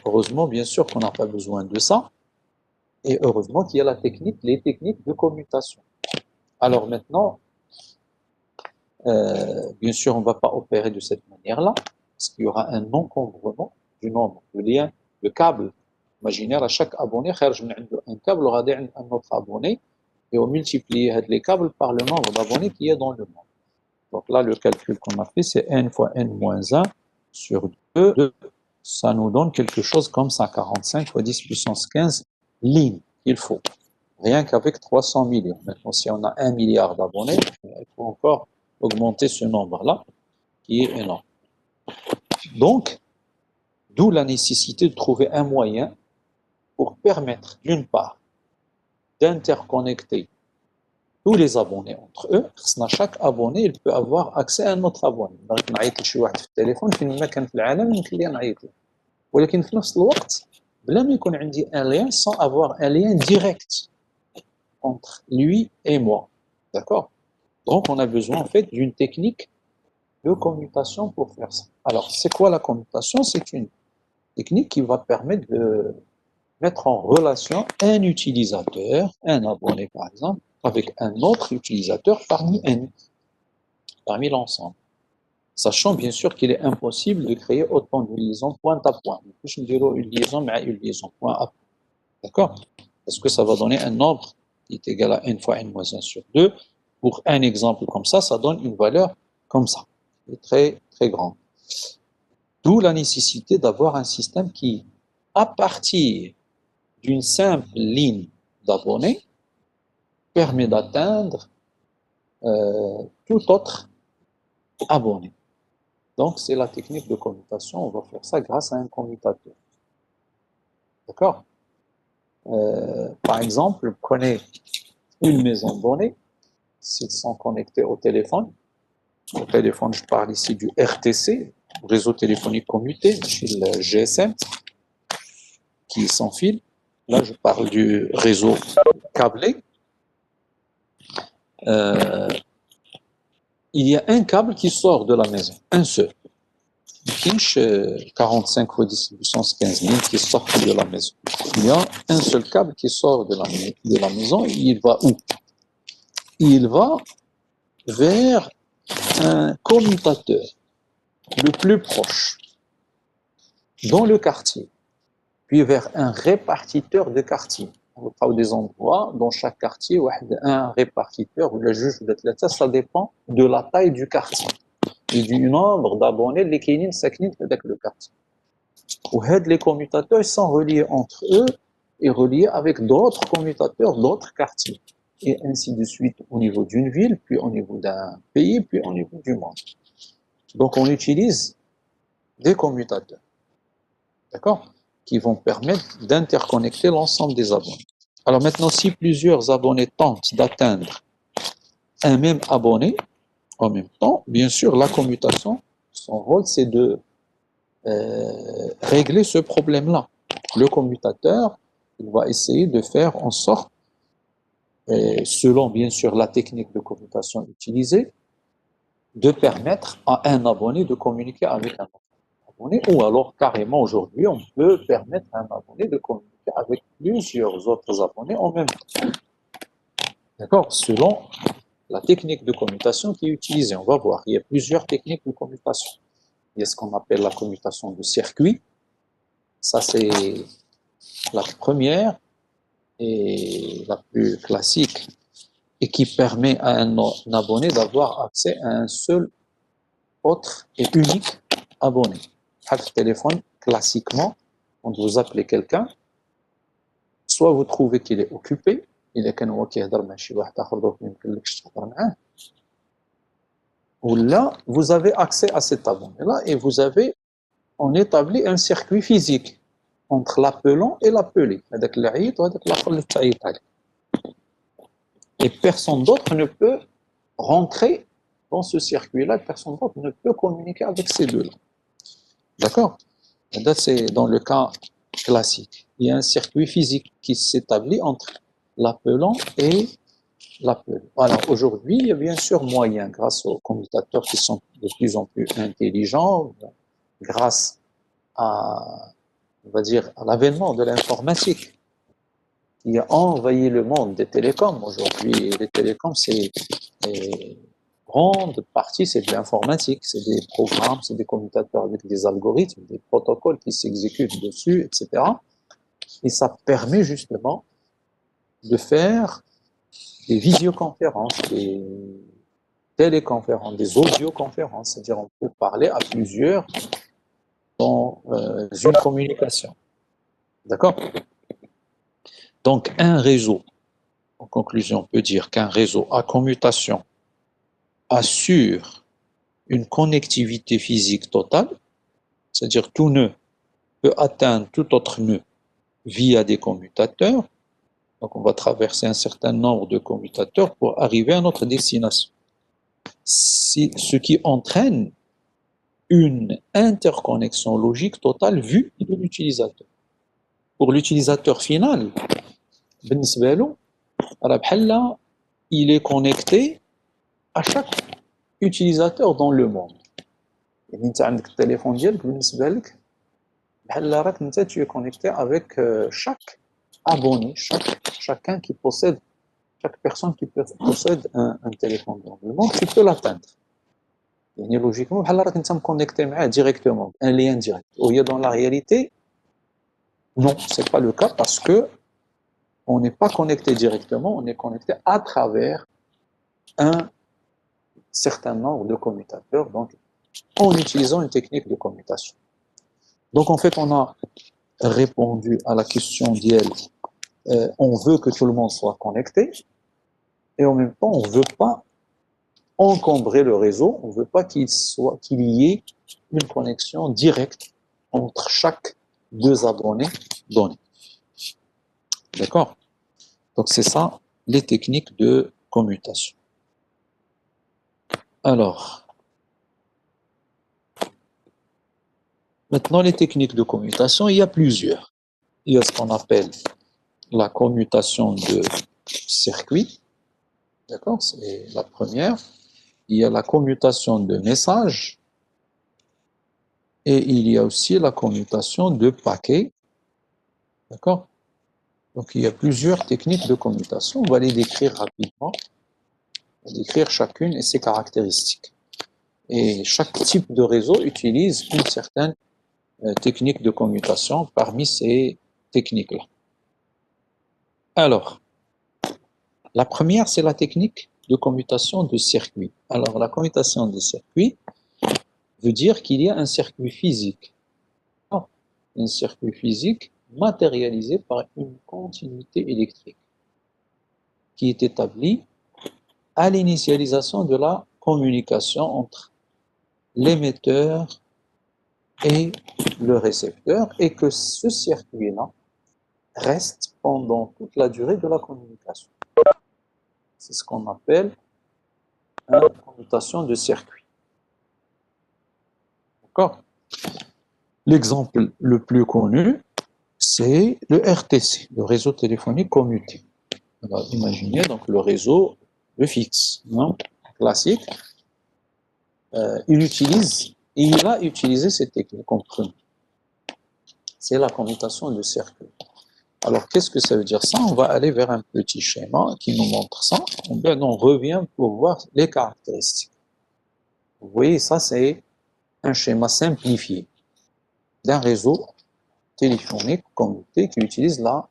Heureusement, bien sûr, qu'on n'a pas besoin de ça. Et heureusement qu'il y a les techniques de commutation. Alors maintenant, bien sûr, on ne va pas opérer de cette manière-là, parce qu'il y aura un encombrement du nombre de liens, de câbles. Imaginez, à chaque abonné, un câble aura un autre abonné, et on multiplie les câbles par le nombre d'abonnés qu'il y a dans le monde. Donc là, le calcul qu'on a fait, c'est n fois n-1 sur 2. Ça nous donne quelque chose comme 145 fois 10 puissance 15 lignes qu'il faut. Rien qu'avec 300 millions. Maintenant, si on a 1 milliard d'abonnés, il faut encore augmenter ce nombre-là, qui est énorme. Donc, d'où la nécessité de trouver un moyen pour permettre, d'une part, d'interconnecter tous les abonnés entre eux. Chaque abonné, il peut avoir accès à un autre abonné. Donc, نعيط لشي واحد في التليفون فين ما كان في العالم يمكن لي نعيط له. ولكن في نفس الوقت بلا ما يكون عندي un lien sans avoir un lien direct entre lui et moi. D'accord? Donc, on a besoin en fait d'une technique de commutation pour faire ça. Alors, c'est quoi la commutation? C'est une technique qui va permettre de mettre en relation un utilisateur, un abonné par exemple, avec un autre utilisateur parmi l'ensemble. Sachant bien sûr qu'il est impossible de créer autant de liaisons point à point. Je ne dirais une liaison, mais une liaison point à point. D'accord? Parce que ça va donner un nombre qui est égal à n fois n moins 1 sur 2. Pour un exemple comme ça donne une valeur comme ça, qui est très, très grande. D'où la nécessité d'avoir un système qui, à partir d'une simple ligne d'abonnés, permet d'atteindre tout autre abonné. Donc, c'est la technique de commutation. On va faire ça grâce à un commutateur. D'accord? Par exemple, prenez une maison donnée. S'ils sont connectés au téléphone, je parle ici du RTC, réseau téléphonique commuté, chez le GSM, qui est sans fil. Là, je parle du réseau câblé. Il y a un câble qui sort de la maison, un seul. Pinch 45 fois 10 puissance 15 000 qui sort de la maison. Il y a un seul câble qui sort de la maison. Il va où? Il va vers un commutateur le plus proche dans le quartier, puis vers un répartiteur de quartier. On va des endroits dans chaque quartier, un répartiteur ou le juge de ça dépend de la taille du quartier et du nombre d'abonnés les كاينين ساكنين في ذاك le quartier. Les commutateurs sont reliés entre eux et reliés avec d'autres commutateurs d'autres quartiers. Et ainsi de suite au niveau d'une ville, puis au niveau d'un pays, puis au niveau du monde. Donc on utilise des commutateurs, d'accord, qui vont permettre d'interconnecter l'ensemble des abonnés. Alors maintenant, si plusieurs abonnés tentent d'atteindre un même abonné en même temps, bien sûr, la commutation, son rôle, c'est de régler ce problème-là. Le commutateur, il va essayer de faire en sorte, selon bien sûr la technique de commutation utilisée, de permettre à un abonné de communiquer avec un autre abonné, ou alors carrément aujourd'hui, on peut permettre à un abonné de communiquer avec plusieurs autres abonnés en même temps. D'accord? Selon la technique de commutation qui est utilisée. On va voir, il y a plusieurs techniques de commutation. Il y a ce qu'on appelle la commutation de circuit. Ça, c'est la première et la plus classique et qui permet à un abonné d'avoir accès à un seul autre et unique abonné. Par téléphone, classiquement, quand vous appelez quelqu'un, soit vous trouvez qu'il est occupé, il est كان هو كيهضر مع شي واحد اخر دونك ما يمكنلكش تهضر معاه, où là, vous avez accès à cet abonné-là et on établit un circuit physique entre l'appelant et l'appelé. Et personne d'autre ne peut rentrer dans ce circuit-là, personne d'autre ne peut communiquer avec ces deux-là. D'accord? C'est dans le cas classique. Il y a un circuit physique qui s'établit entre l'appelant et l'appelé. Alors aujourd'hui, il y a bien sûr moyen, grâce aux commutateurs qui sont de plus en plus intelligents, grâce à, on va dire, à l'avènement de l'informatique, qui a envahi le monde des télécoms. Aujourd'hui, les télécoms, c'est grande partie, c'est de l'informatique, c'est des programmes, c'est des commutateurs avec des algorithmes, des protocoles qui s'exécutent dessus, etc. Et ça permet justement de faire des visioconférences, des téléconférences, des audioconférences, c'est-à-dire on peut parler à plusieurs dans une communication. D'accord? Donc un réseau, en conclusion, on peut dire qu'un réseau à commutation assure une connectivité physique totale, c'est-à-dire tout nœud peut atteindre tout autre nœud via des commutateurs. Donc on va traverser un certain nombre de commutateurs pour arriver à notre destination. Ce qui entraîne une interconnexion logique totale vue de l'utilisateur. Pour l'utilisateur final, il est connecté à chaque utilisateur dans le monde. يعني انت عندك التليفون ديالك بالنسبه لك بحال راك انت tu es connecté avec chaque abonné, chacun qui possède, chaque personne qui possède un téléphone dans le monde, tu peux l'atteindre. يعني logiquement بحال راك انت connecté معاه directement, un lien direct. Au lieu dans la réalité, non, c'est pas le cas parce que on n'est pas connecté directement, on est connecté à travers un certain nombre de commutateurs, donc en utilisant une technique de commutation. Donc en fait, on a répondu à la question d'Yel, on veut que tout le monde soit connecté, et en même temps, on ne veut pas encombrer le réseau, on ne veut pas qu'il y ait une connexion directe entre chaque deux abonnés donnés. D'accord? Donc c'est ça, les techniques de commutation. Alors, maintenant les techniques de commutation, il y a plusieurs. Il y a ce qu'on appelle la commutation de circuit. D'accord? C'est la première. Il y a la commutation de messages. Et il y a aussi la commutation de paquets. D'accord? Donc il y a plusieurs techniques de commutation. On va les décrire rapidement. On va décrire chacune et ses caractéristiques. Et chaque type de réseau utilise une certaine technique de commutation parmi ces techniques-là. Alors, la première, c'est la technique de commutation de circuit. Alors, la commutation de circuit veut dire qu'il y a un circuit physique. Un circuit physique matérialisé par une continuité électrique qui est établie à l'initialisation de la communication entre l'émetteur et le récepteur et que ce circuit-là reste pendant toute la durée de la communication. C'est ce qu'on appelle une commutation de circuit. D'accord? L'exemple le plus connu, c'est le RTC, le réseau téléphonique commuté. Alors, imaginez donc le réseau, le fixe, non? Classique. Il a utilisé cette technique, comprenez. C'est la commutation de circuit. Alors, qu'est-ce que ça veut dire ça? On va aller vers un petit schéma qui nous montre ça. On revient pour voir les caractéristiques. Vous voyez, ça, c'est un schéma simplifié d'un réseau téléphonique commuté qui utilise la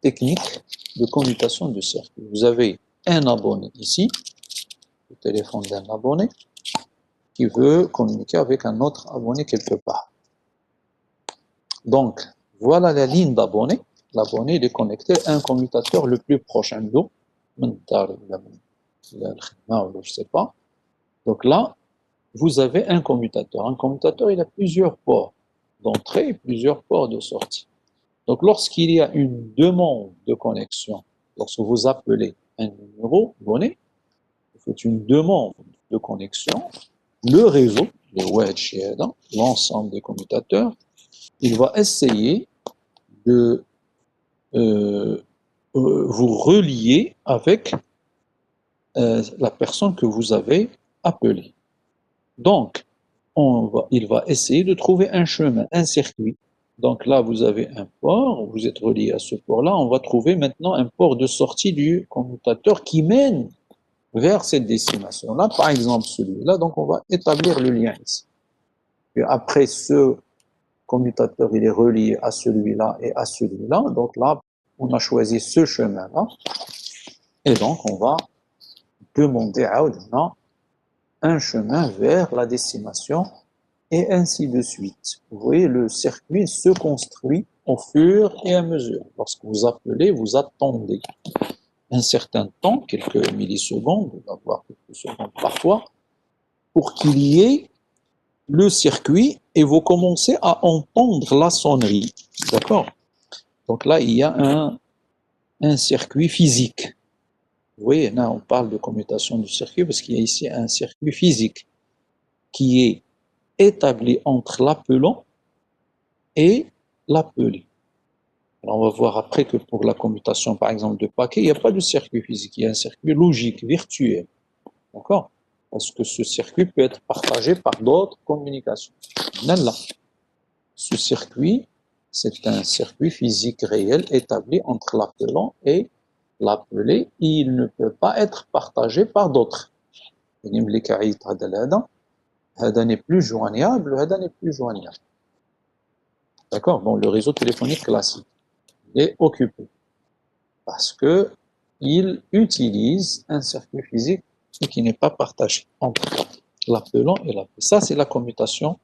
technique de commutation de circuit. Vous avez un abonné ici, le téléphone d'un abonné, qui veut communiquer avec un autre abonné quelque part. Donc, voilà la ligne d'abonné. L'abonné est connecté à un commutateur le plus proche d'eux, je ne sais pas. Donc là, vous avez un commutateur. Un commutateur, il a plusieurs ports d'entrée et plusieurs ports de sortie. Donc lorsqu'il y a une demande de connexion, lorsque vous appelez un numéro donné, vous faites une demande de connexion, le réseau, le wedge, l'ensemble des commutateurs, il va essayer de vous relier avec la personne que vous avez appelée. Donc, il va essayer de trouver un chemin, un circuit. Donc là, vous avez un port, vous êtes relié à ce port-là. On va trouver maintenant un port de sortie du commutateur qui mène vers cette destination-là. Par exemple, celui-là. Donc, on va établir le lien ici. Et après, ce commutateur, il est relié à celui-là et à celui-là. Donc là, on a choisi ce chemin-là. Et donc, on va demander à un chemin vers la destination et ainsi de suite. Vous voyez, le circuit se construit au fur et à mesure. Lorsque vous appelez, vous attendez un certain temps, quelques millisecondes, voire quelques secondes parfois, pour qu'il y ait le circuit et vous commencez à entendre la sonnerie. D'accord? Donc là, il y a un circuit physique. Vous voyez, là, on parle de commutation du circuit parce qu'il y a ici un circuit physique qui est établi entre l'appelant et l'appelé. Alors, on va voir après que pour la commutation, par exemple, de paquets, il n'y a pas de circuit physique, il y a un circuit logique, virtuel. D'accord? Parce que ce circuit peut être partagé par d'autres communications. Là, ce circuit, c'est un circuit physique réel établi entre l'appelant et l'appelé. Il ne peut pas être partagé par d'autres. هذا n'est plus joignable, هذا n'est plus joignable. D'accord? Bon, le réseau téléphonique classique est occupé parce que il utilise un circuit physique qui n'est pas partagé entre l'appelant et l'appelé. Ça, c'est la commutation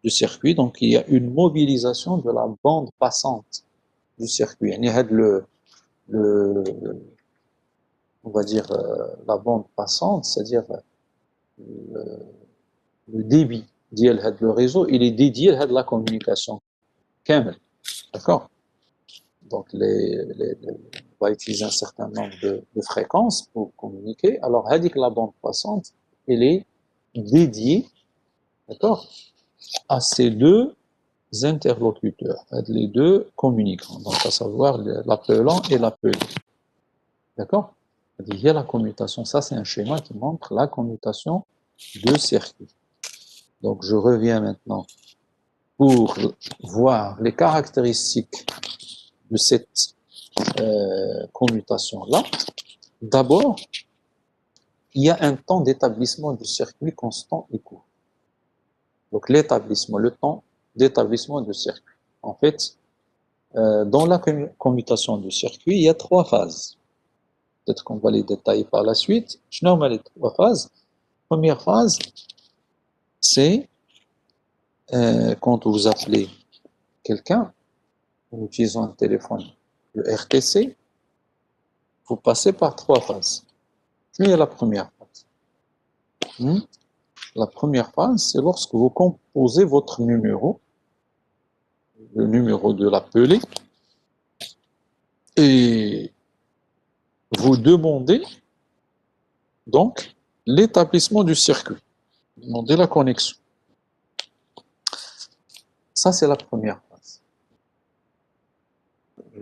du circuit. Donc, il y a une mobilisation de la bande passante du circuit. Il y a on va dire la bande passante, c'est-à-dire le débit le réseau, il est dédié à la communication. D'accord? Donc, on va utiliser un certain nombre de fréquences pour communiquer. Alors, la bande passante, elle est dédiée, d'accord, à ces deux interlocuteurs, les deux communicants, donc à savoir l'appelant et l'appelé. D'accord? Il y a la commutation. Ça, c'est un schéma qui montre la commutation de circuit. Donc, je reviens maintenant pour voir les caractéristiques de cette commutation-là. D'abord, il y a un temps d'établissement du circuit constant et court. Donc, le temps d'établissement du circuit. En fait, dans la commutation du circuit, il y a trois phases. Peut-être qu'on va les détailler par la suite. Je nomme les trois phases. Première phase, c'est quand vous appelez quelqu'un en utilisant un téléphone, le RTC, vous passez par trois phases. Il y a la première phase. La première phase, c'est lorsque vous composez votre numéro, le numéro de l'appelé, et vous demandez donc l'établissement du circuit. Vous demandez la connexion. Ça, c'est la première phase,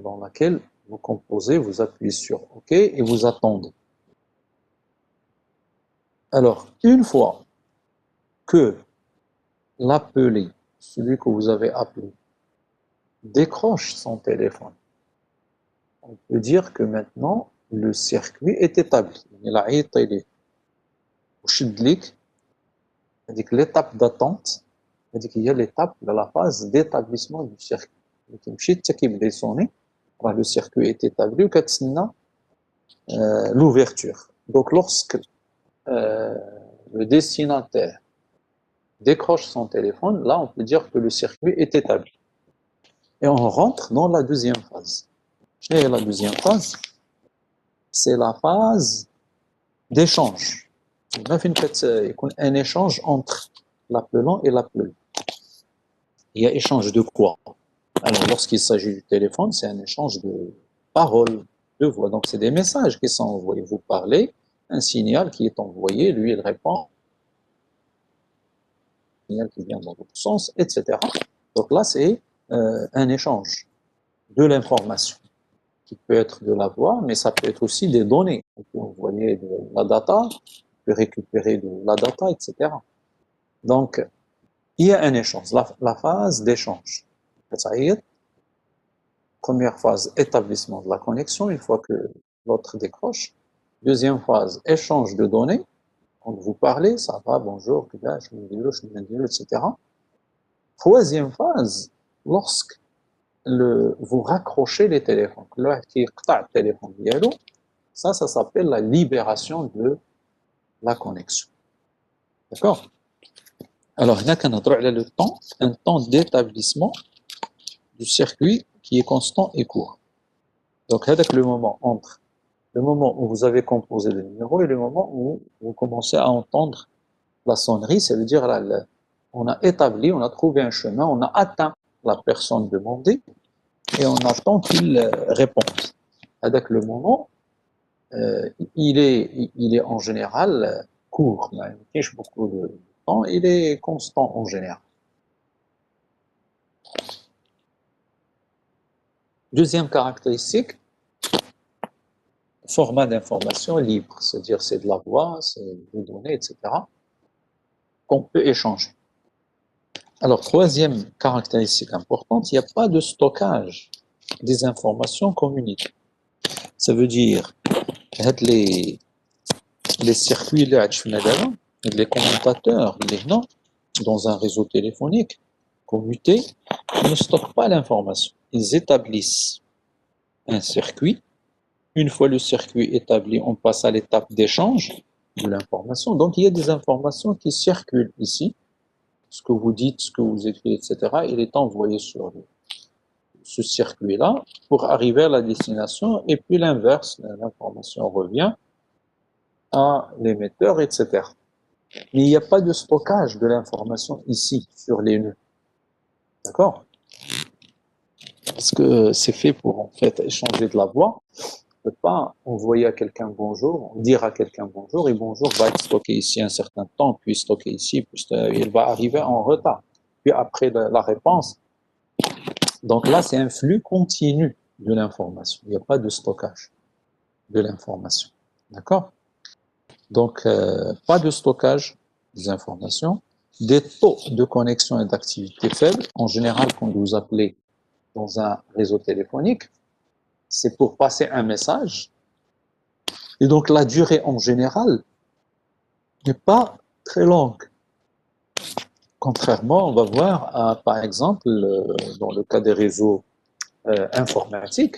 dans laquelle vous composez, vous appuyez sur OK et vous attendez. Alors, une fois que l'appelé, celui que vous avez appelé, décroche son téléphone, on peut dire que maintenant, le circuit est établi. L'étape d'attente, il y a l'étape de la phase d'établissement du circuit. Le circuit est établi, l'ouverture. Donc, lorsque le destinataire décroche son téléphone, là, on peut dire que le circuit est établi. Et on rentre dans la deuxième phase. Et la deuxième phase, c'est la phase d'échange. On a un échange entre l'appelant et l'appelé. Il y a échange de quoi? Alors, lorsqu'il s'agit du téléphone, c'est un échange de paroles, de voix. Donc, c'est des messages qui sont envoyés. Vous parlez, un signal qui est envoyé, lui, il répond, un signal qui vient dans votre sens, etc. Donc là, c'est un échange de l'information, qui peut être de la voix, mais ça peut être aussi des données. On peut envoyer de la data, on peut récupérer de la data, etc. Donc, il y a un échange, la phase d'échange. C'est-à-dire, première phase, établissement de la connexion, une fois que l'autre décroche. Deuxième phase, échange de données. Quand vous parlez, ça va, bonjour, etc. Troisième phase, lorsque vous raccrochez les téléphones, le téléphone ça s'appelle la libération de la connexion. D'accord? Alors, là, on a le temps, un temps d'établissement du circuit qui est constant et court. Donc, c'est le moment entre le moment où vous avez composé le numéro et le moment où vous commencez à entendre la sonnerie, ça veut dire là, on a établi, on a trouvé un chemin, on a atteint la personne demandée et on attend qu'il réponde. Avec le moment, il est en général court, il fiche beaucoup de temps, il est constant en général. Deuxième caractéristique, format d'information libre, c'est-à-dire c'est de la voix, c'est des données, etc., qu'on peut échanger. Alors, troisième caractéristique importante, il n'y a pas de stockage des informations communiquées. Ça veut dire les circuits, les commentateurs, dans un réseau téléphonique commuté, ne stockent pas l'information. Ils établissent un circuit. Une fois le circuit établi, on passe à l'étape d'échange de l'information. Donc, il y a des informations qui circulent ici. Ce que vous dites, ce que vous écrivez, etc., il est envoyé sur ce circuit-là pour arriver à la destination, et puis l'inverse, l'information revient à l'émetteur, etc. Mais il n'y a pas de stockage de l'information ici, sur les nœuds. D'accord? Parce que c'est fait pour, en fait, échanger de la voix. On ne peut pas envoyer à quelqu'un bonjour, dire à quelqu'un bonjour, et bonjour va être stocké ici un certain temps, puis stocké ici, puis il va arriver en retard. Puis après la réponse, donc là, c'est un flux continu de l'information. Il n'y a pas de stockage de l'information. D'accord? Donc, pas de stockage des informations, des taux de connexion et d'activité faibles. En général, quand vous appelez dans un réseau téléphonique, c'est pour passer un message. Et donc, la durée en général n'est pas très longue. Contrairement, on va voir, par exemple, dans le cas des réseaux informatiques,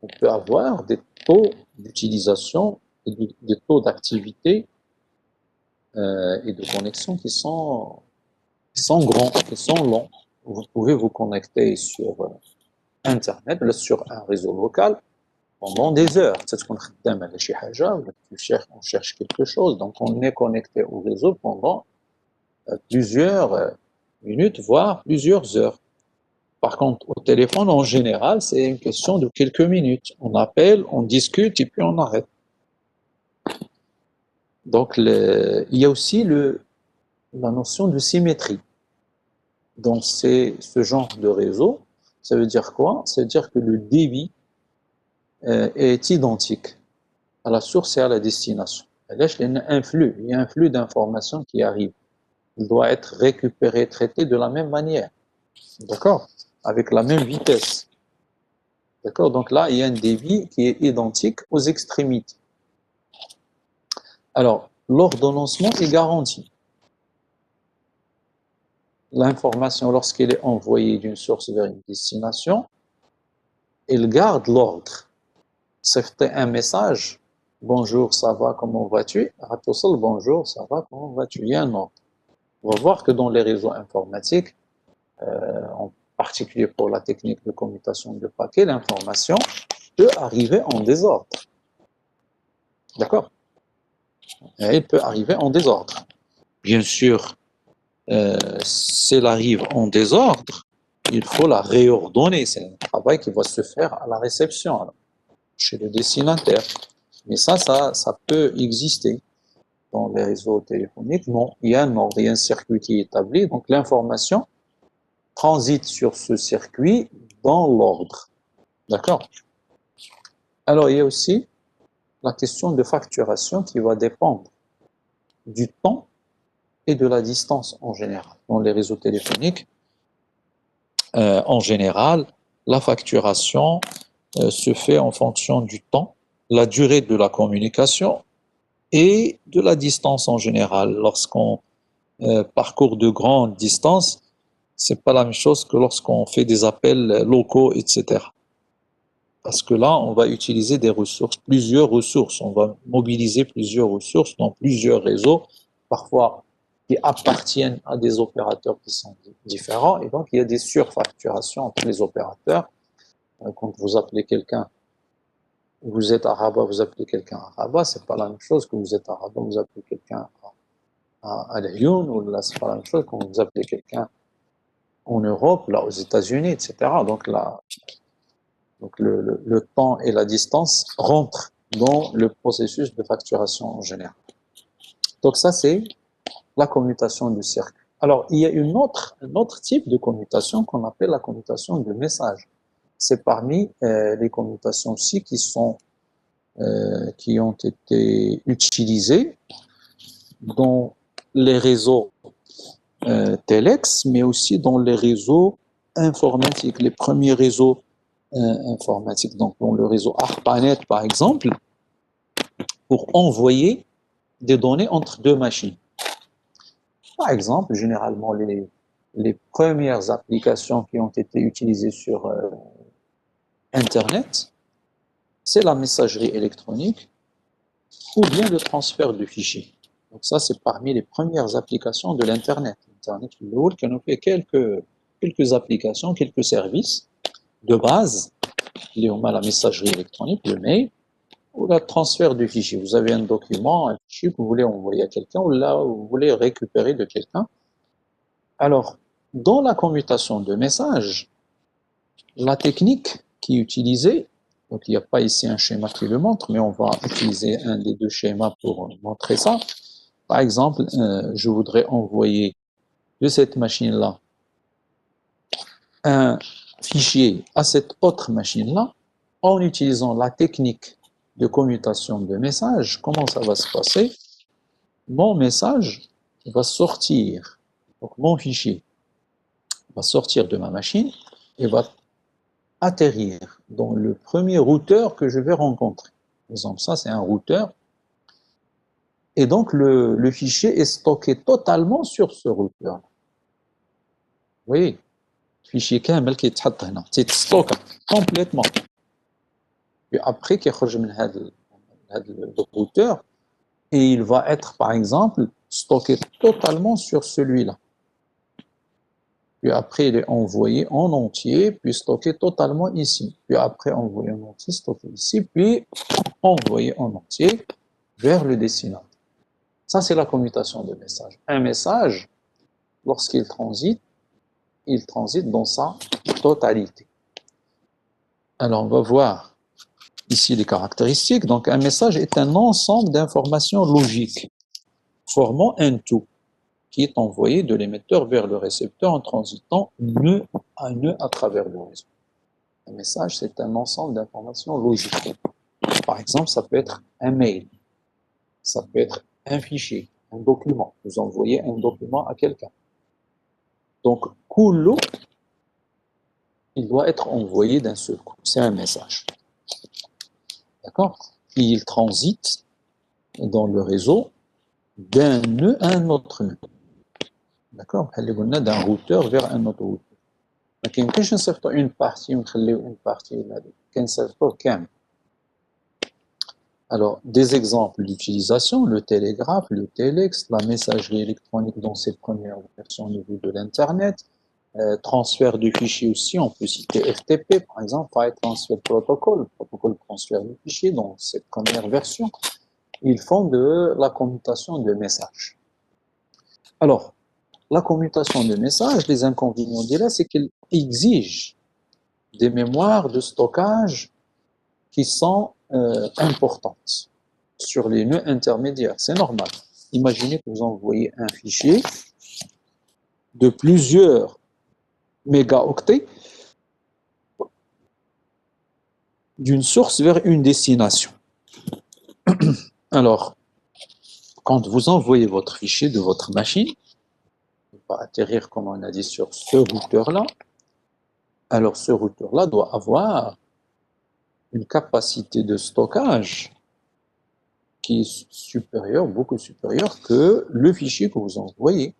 on peut avoir des taux d'utilisation et des taux d'activité et de connexion qui sont grands, qui sont longs. Vous pouvez vous connecter sur Internet, sur un réseau local, pendant des heures. C'est ce qu'on on cherche quelque chose, donc on est connecté au réseau pendant plusieurs minutes, voire plusieurs heures. Par contre, au téléphone, en général, c'est une question de quelques minutes. On appelle, on discute et puis on arrête. Donc, il y a aussi la notion de symétrie. Donc, c'est ce genre de réseau. Ça veut dire quoi? Ça veut dire que le débit est identique à la source et à la destination. Il y a un flux d'informations qui arrive. Il doit être récupéré, traité de la même manière. D'accord? Avec la même vitesse. D'accord? Donc là, il y a un débit qui est identique aux extrémités. Alors, l'ordonnancement est garanti. L'information, lorsqu'elle est envoyée d'une source vers une destination, elle garde l'ordre. C'est un message. Bonjour, ça va, comment vas-tu? Bonjour, ça va, comment vas-tu? Il y a un ordre. On va voir que dans les réseaux informatiques, en particulier pour la technique de commutation de paquets, l'information peut arriver en désordre. D'accord? Elle peut arriver en désordre. Bien sûr, si elle arrive en désordre, il faut la réordonner. C'est un travail qui va se faire à la réception, alors, chez le destinataire. Mais ça peut exister dans les réseaux téléphoniques. Non, il y a un ordre, il y a un circuit qui est établi. Donc l'information transite sur ce circuit dans l'ordre. D'accord? Alors il y a aussi la question de facturation qui va dépendre du temps et de la distance en général. Dans les réseaux téléphoniques, en général, la facturation se fait en fonction du temps, la durée de la communication et de la distance en général. Lorsqu'on parcourt de grandes distances, c'est pas la même chose que lorsqu'on fait des appels locaux, etc. Parce que là, on va utiliser des ressources, plusieurs ressources. On va mobiliser plusieurs ressources dans plusieurs réseaux, parfois qui appartiennent à des opérateurs qui sont différents. Et donc, il y a des surfacturations entre les opérateurs. Quand vous appelez quelqu'un, vous êtes à Rabat, vous appelez quelqu'un à Rabat, c'est pas la même chose que vous êtes à Rabat, vous appelez quelqu'un à Lyon, ou là, c'est pas la même chose quand vous appelez quelqu'un en Europe, là, aux États-Unis, etc. Donc, là, donc le temps et la distance rentrent dans le processus de facturation en général. Donc ça, c'est la commutation du circuit. Alors, il y a un autre type de commutation qu'on appelle la commutation de message. C'est parmi les commutations aussi qui ont été utilisées dans les réseaux Telex, mais aussi dans les réseaux informatiques, les premiers réseaux informatique, donc dans le réseau ARPANET par exemple, pour envoyer des données entre deux machines. Par exemple, généralement, les premières applications qui ont été utilisées sur Internet, c'est la messagerie électronique ou bien le transfert de fichiers. Donc ça, c'est parmi les premières applications de l'Internet. Internet, qui nous fait quelques applications, quelques services de base liés à la messagerie électronique, le mail, ou le transfert du fichier. Vous avez un document, un fichier que vous voulez envoyer à quelqu'un, ou là, vous voulez récupérer de quelqu'un. Alors, dans la commutation de messages, la technique qui est utilisée, donc il n'y a pas ici un schéma qui le montre, mais on va utiliser un des deux schémas pour montrer ça. Par exemple, je voudrais envoyer de cette machine-là un fichier à cette autre machine-là en utilisant la technique de commutation de messages. Comment ça va se passer? Mon message va sortir, donc mon fichier va sortir de ma machine et va atterrir dans le premier routeur que je vais rencontrer. Par exemple, ça c'est un routeur. Et donc le fichier est stocké totalement sur ce routeur. Vous voyez, le fichier كامل كيتحط هنا, تيتستوكا complètement. Et après qu'il خرج من هذا le routeur, et il va être, par exemple, stocké totalement sur celui-là. Puis après, il est envoyé en entier, puis stocké totalement ici. Puis après, envoyé en entier, stocké ici, puis envoyé en entier vers le destinataire. Ça, c'est la commutation de message. Un message, lorsqu'il transite, il transite dans sa totalité. Alors, on va voir ici les caractéristiques. Donc, un message est un ensemble d'informations logiques formant un tout qui est envoyé de l'émetteur vers le récepteur en transitant nœud à travers le réseau. Un message, c'est un ensemble d'informations logiques. Par exemple, ça peut être un mail, ça peut être un fichier, un document. Vous envoyez un document à quelqu'un. Donc, kullu, il doit être envoyé d'un seul coup. C'est un message. D'accord? Il transite dans le réseau d'un nœud à un autre nœud. D'accord? D'un routeur vers un autre routeur. ما كيمكنش نصيفطوا une partie ونخليو une partie لهذيك كنصيفطوه كامل. Alors, des exemples d'utilisation, le télégraphe, le téléx, la messagerie électronique dans ses premières versions au niveau de l'Internet, transfert de fichiers aussi, on peut citer FTP par exemple, File Transfer Protocol, protocole de transfert de fichiers dans ses premières versions. ils font de la commutation de messages. Alors, la commutation de messages, les inconvénients de là, c'est qu'elle exige des mémoires de stockage qui sont importantes sur les nœuds intermédiaires. C'est normal. Imaginez que vous envoyez un fichier de plusieurs mégaoctets d'une source vers une destination. Alors, quand vous envoyez votre fichier de votre machine, il va atterrir, comme on a dit, sur ce routeur-là. Alors, ce routeur-là doit avoir une capacité de stockage qui est supérieure, beaucoup supérieure que le fichier que vous envoyez.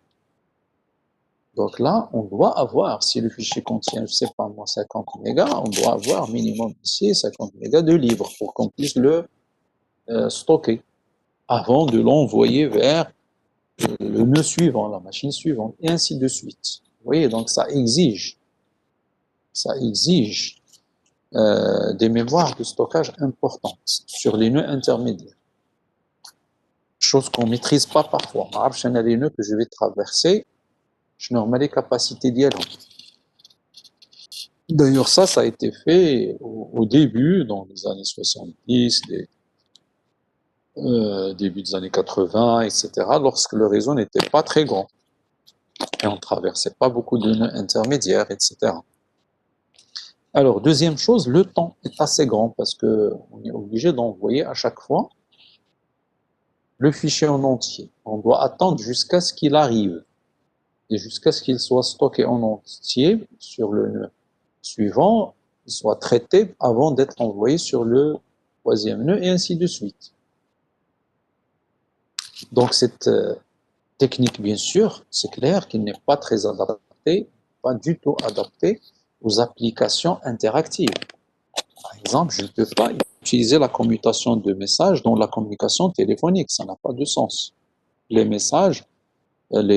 Donc là, on doit avoir, si le fichier contient, je ne sais pas moi, 50 mégas, on doit avoir minimum ici 50 mégas de libre pour qu'on puisse le stocker avant de l'envoyer vers le nœud suivant, la machine suivante, et ainsi de suite. Vous voyez, donc ça exige des mémoires de stockage importantes sur les nœuds intermédiaires. Chose qu'on ne maîtrise pas parfois. Les nœuds que je vais traverser, je n'ai les capacités d'y aller. D'ailleurs, ça a été fait au début, dans les années 70, début des années 80, etc., lorsque le réseau n'était pas très grand. Et on ne traversait pas beaucoup de nœuds intermédiaires, etc. Alors, deuxième chose, le temps est assez grand parce qu'on est obligé d'envoyer à chaque fois le fichier en entier. On doit attendre jusqu'à ce qu'il arrive et jusqu'à ce qu'il soit stocké en entier sur le nœud suivant, il soit traité avant d'être envoyé sur le troisième nœud et ainsi de suite. Donc cette technique, bien sûr, c'est clair qu'il n'est pas très adapté, pas du tout adapté aux applications interactives. Par exemple, je ne peux pas utiliser la commutation de messages dans la communication téléphonique, ça n'a pas de sens. Les messages, la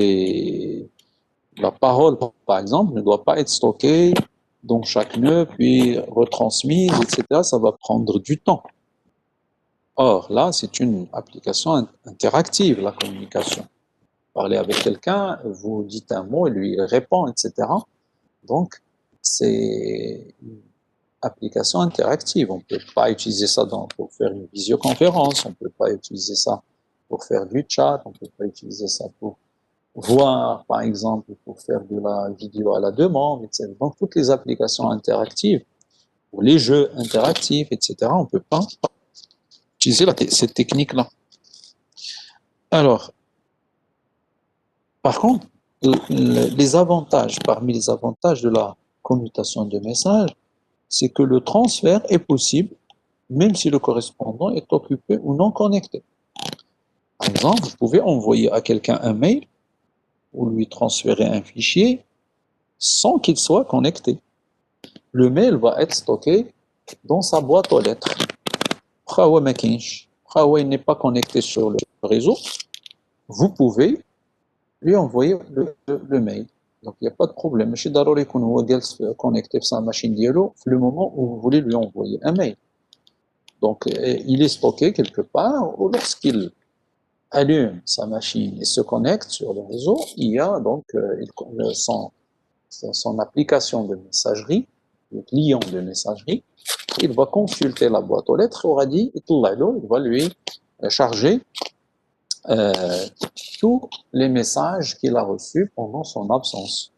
parole, par exemple, ne doit pas être stockée dans chaque nœud, puis retransmise, etc. Ça va prendre du temps. Or, là, c'est une application interactive, la communication. Parler avec quelqu'un, vous dites un mot, il lui répond, etc. Donc, c'est une application interactive. On ne peut pas utiliser ça pour faire une visioconférence, on ne peut pas utiliser ça pour faire du chat, on ne peut pas utiliser ça pour voir, par exemple, pour faire de la vidéo à la demande, etc. Donc, toutes les applications interactives, ou les jeux interactifs, etc., on ne peut pas utiliser cette technique-là. Alors, par contre, les avantages, parmi les avantages de la commutation de messages, c'est que le transfert est possible, même si le correspondant est occupé ou non connecté. Par exemple, vous pouvez envoyer à quelqu'un un mail ou lui transférer un fichier sans qu'il soit connecté. Le mail va être stocké dans sa boîte aux lettres. Il n'est pas connecté sur le réseau. Vous pouvez lui envoyer le mail. Donc, il n'y a pas de problème. Je suis connecté sur sa machine dialogue le moment où vous voulez lui envoyer un mail. Donc, il est stocké quelque part, ou lorsqu'il allume sa machine et se connecte sur le réseau, il y a donc son application de messagerie, le client de messagerie, il va consulter la boîte aux lettres, il va lui charger tous les messages qu'il a reçus pendant son absence.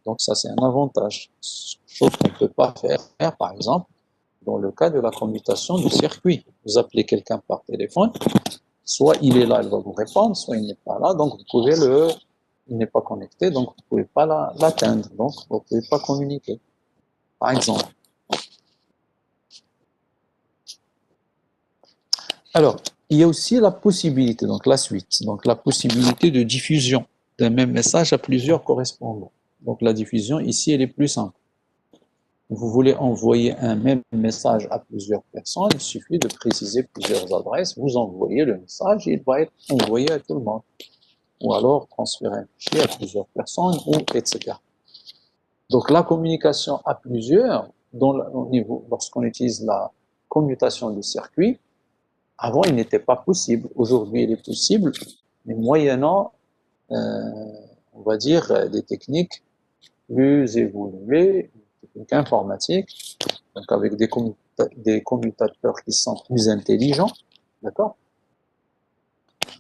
Donc ça, c'est un avantage, chose qu'on ne peut pas faire, par exemple, dans le cas de la commutation du circuit. Vous appelez quelqu'un par téléphone, soit il est là, il va vous répondre, soit il n'est pas là, donc vous pouvez il n'est pas connecté, donc vous ne pouvez pas l'atteindre, donc vous ne pouvez pas communiquer, par exemple. Alors, il y a aussi la possibilité, donc la suite, donc la possibilité de diffusion d'un même message à plusieurs correspondants. Donc la diffusion ici, elle est plus simple. Vous voulez envoyer un même message à plusieurs personnes, il suffit de préciser plusieurs adresses, vous envoyez le message et il va être envoyé à tout le monde. Ou alors transférer un fichier à plusieurs personnes, etc. Donc la communication à plusieurs, lorsqu'on utilise la commutation de circuit, Avant, il n'était pas possible. Aujourd'hui, il est possible, mais moyennant, on va dire, des techniques plus évoluées, des techniques informatiques, donc avec des commutateurs qui sont plus intelligents, d'accord?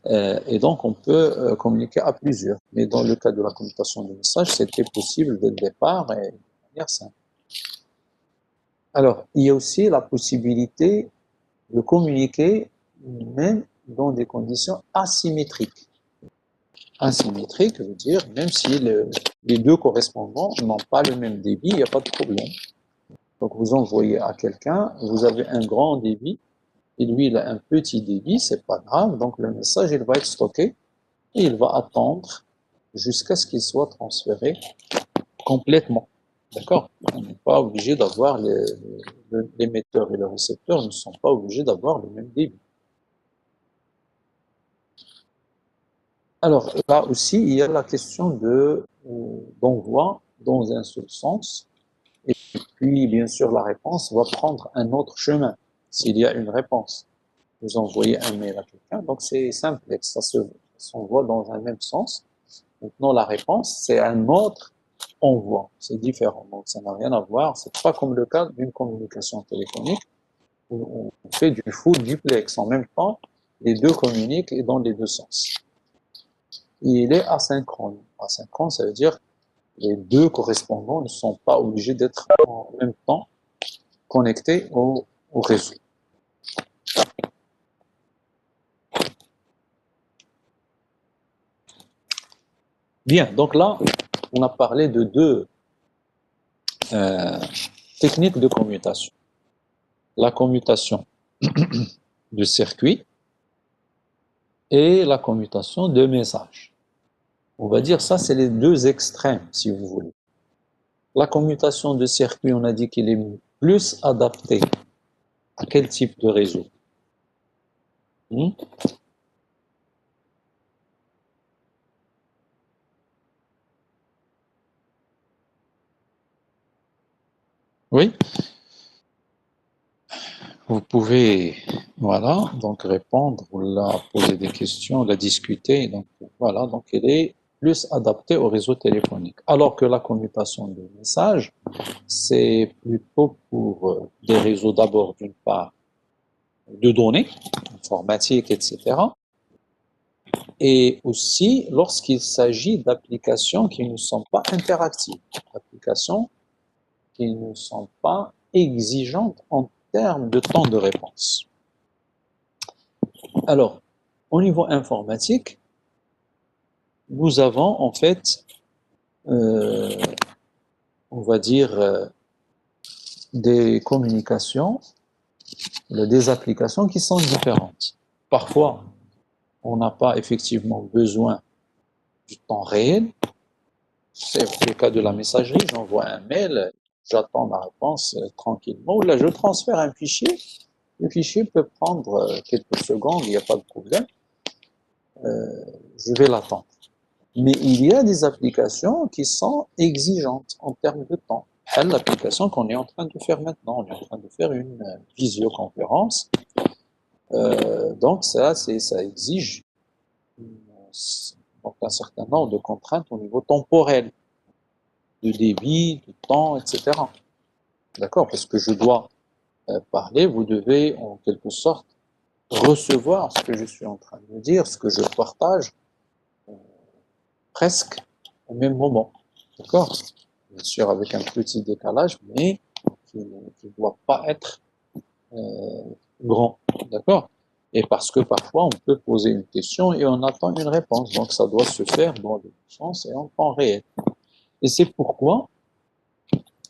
Et donc, on peut communiquer à plusieurs. Mais dans le cas de la commutation de messages, c'était possible dès le départ et de manière simple. Alors, il y a aussi la possibilité de communiquer même dans des conditions asymétriques. Asymétrique veut dire même si les deux correspondants n'ont pas le même débit, il n'y a pas de problème. Donc vous envoyez à quelqu'un, vous avez un grand débit, et lui il a un petit débit, c'est pas grave, donc le message il va être stocké, et il va attendre jusqu'à ce qu'il soit transféré complètement. D'accord? On n'est pas obligé d'avoir l'émetteur et le récepteur ne sont pas obligés d'avoir le même débit. Alors là aussi, il y a la question d'envoi dans un seul sens. Et puis, bien sûr, la réponse va prendre un autre chemin s'il y a une réponse. Vous envoyez un mail à quelqu'un, donc c'est simplexe, ça s'envoie dans un même sens. Maintenant, la réponse, c'est un autre envoi, c'est différent, donc ça n'a rien à voir. C'est pas comme le cas d'une communication téléphonique où on fait du full duplex en même temps, les deux communiquent et dans les deux sens. Il est asynchrone. Asynchrone, ça veut dire les deux correspondants ne sont pas obligés d'être en même temps connectés au réseau. Bien, donc là, on a parlé de deux techniques de commutation. La commutation de circuit et la commutation de messages. On va dire ça, c'est les deux extrêmes, si vous voulez. La commutation de circuit, on a dit qu'il est plus adapté à quel type de réseau? Oui, vous pouvez, voilà, donc répondre, ou la poser des questions, la discuter. Donc voilà, donc elle est plus adaptée au réseau téléphonique. Alors que la commutation de messages, c'est plutôt pour des réseaux d'abord d'une part de données, informatiques, etc. Et aussi lorsqu'il s'agit d'applications qui ne sont pas interactives, applications qui ne sont pas exigeantes en termes de temps de réponse. Alors, au niveau informatique, nous avons en fait, euh, on va dire, des communications, des applications qui sont différentes. Parfois, on n'a pas effectivement besoin du temps réel. C'est le cas de la messagerie, j'envoie un mail, j'attends ma réponse tranquillement. Là, je transfère un fichier. Le fichier peut prendre quelques secondes, il n'y a pas de problème. Je vais l'attendre. Mais il y a des applications qui sont exigeantes en termes de temps. L'application qu'on est en train de faire maintenant, on est en train de faire une visioconférence. Donc ça exige donc un certain nombre de contraintes au niveau temporel, de débit, de temps, etc. D'accord? Parce que je dois parler, vous devez en quelque sorte recevoir ce que je suis en train de dire, ce que je partage, presque au même moment. D'accord? Bien sûr, avec un petit décalage, mais qui ne doit pas être grand. D'accord? Et parce que parfois, on peut poser une question et on attend une réponse. Donc, ça doit se faire dans le sens et en temps réel. Et c'est pourquoi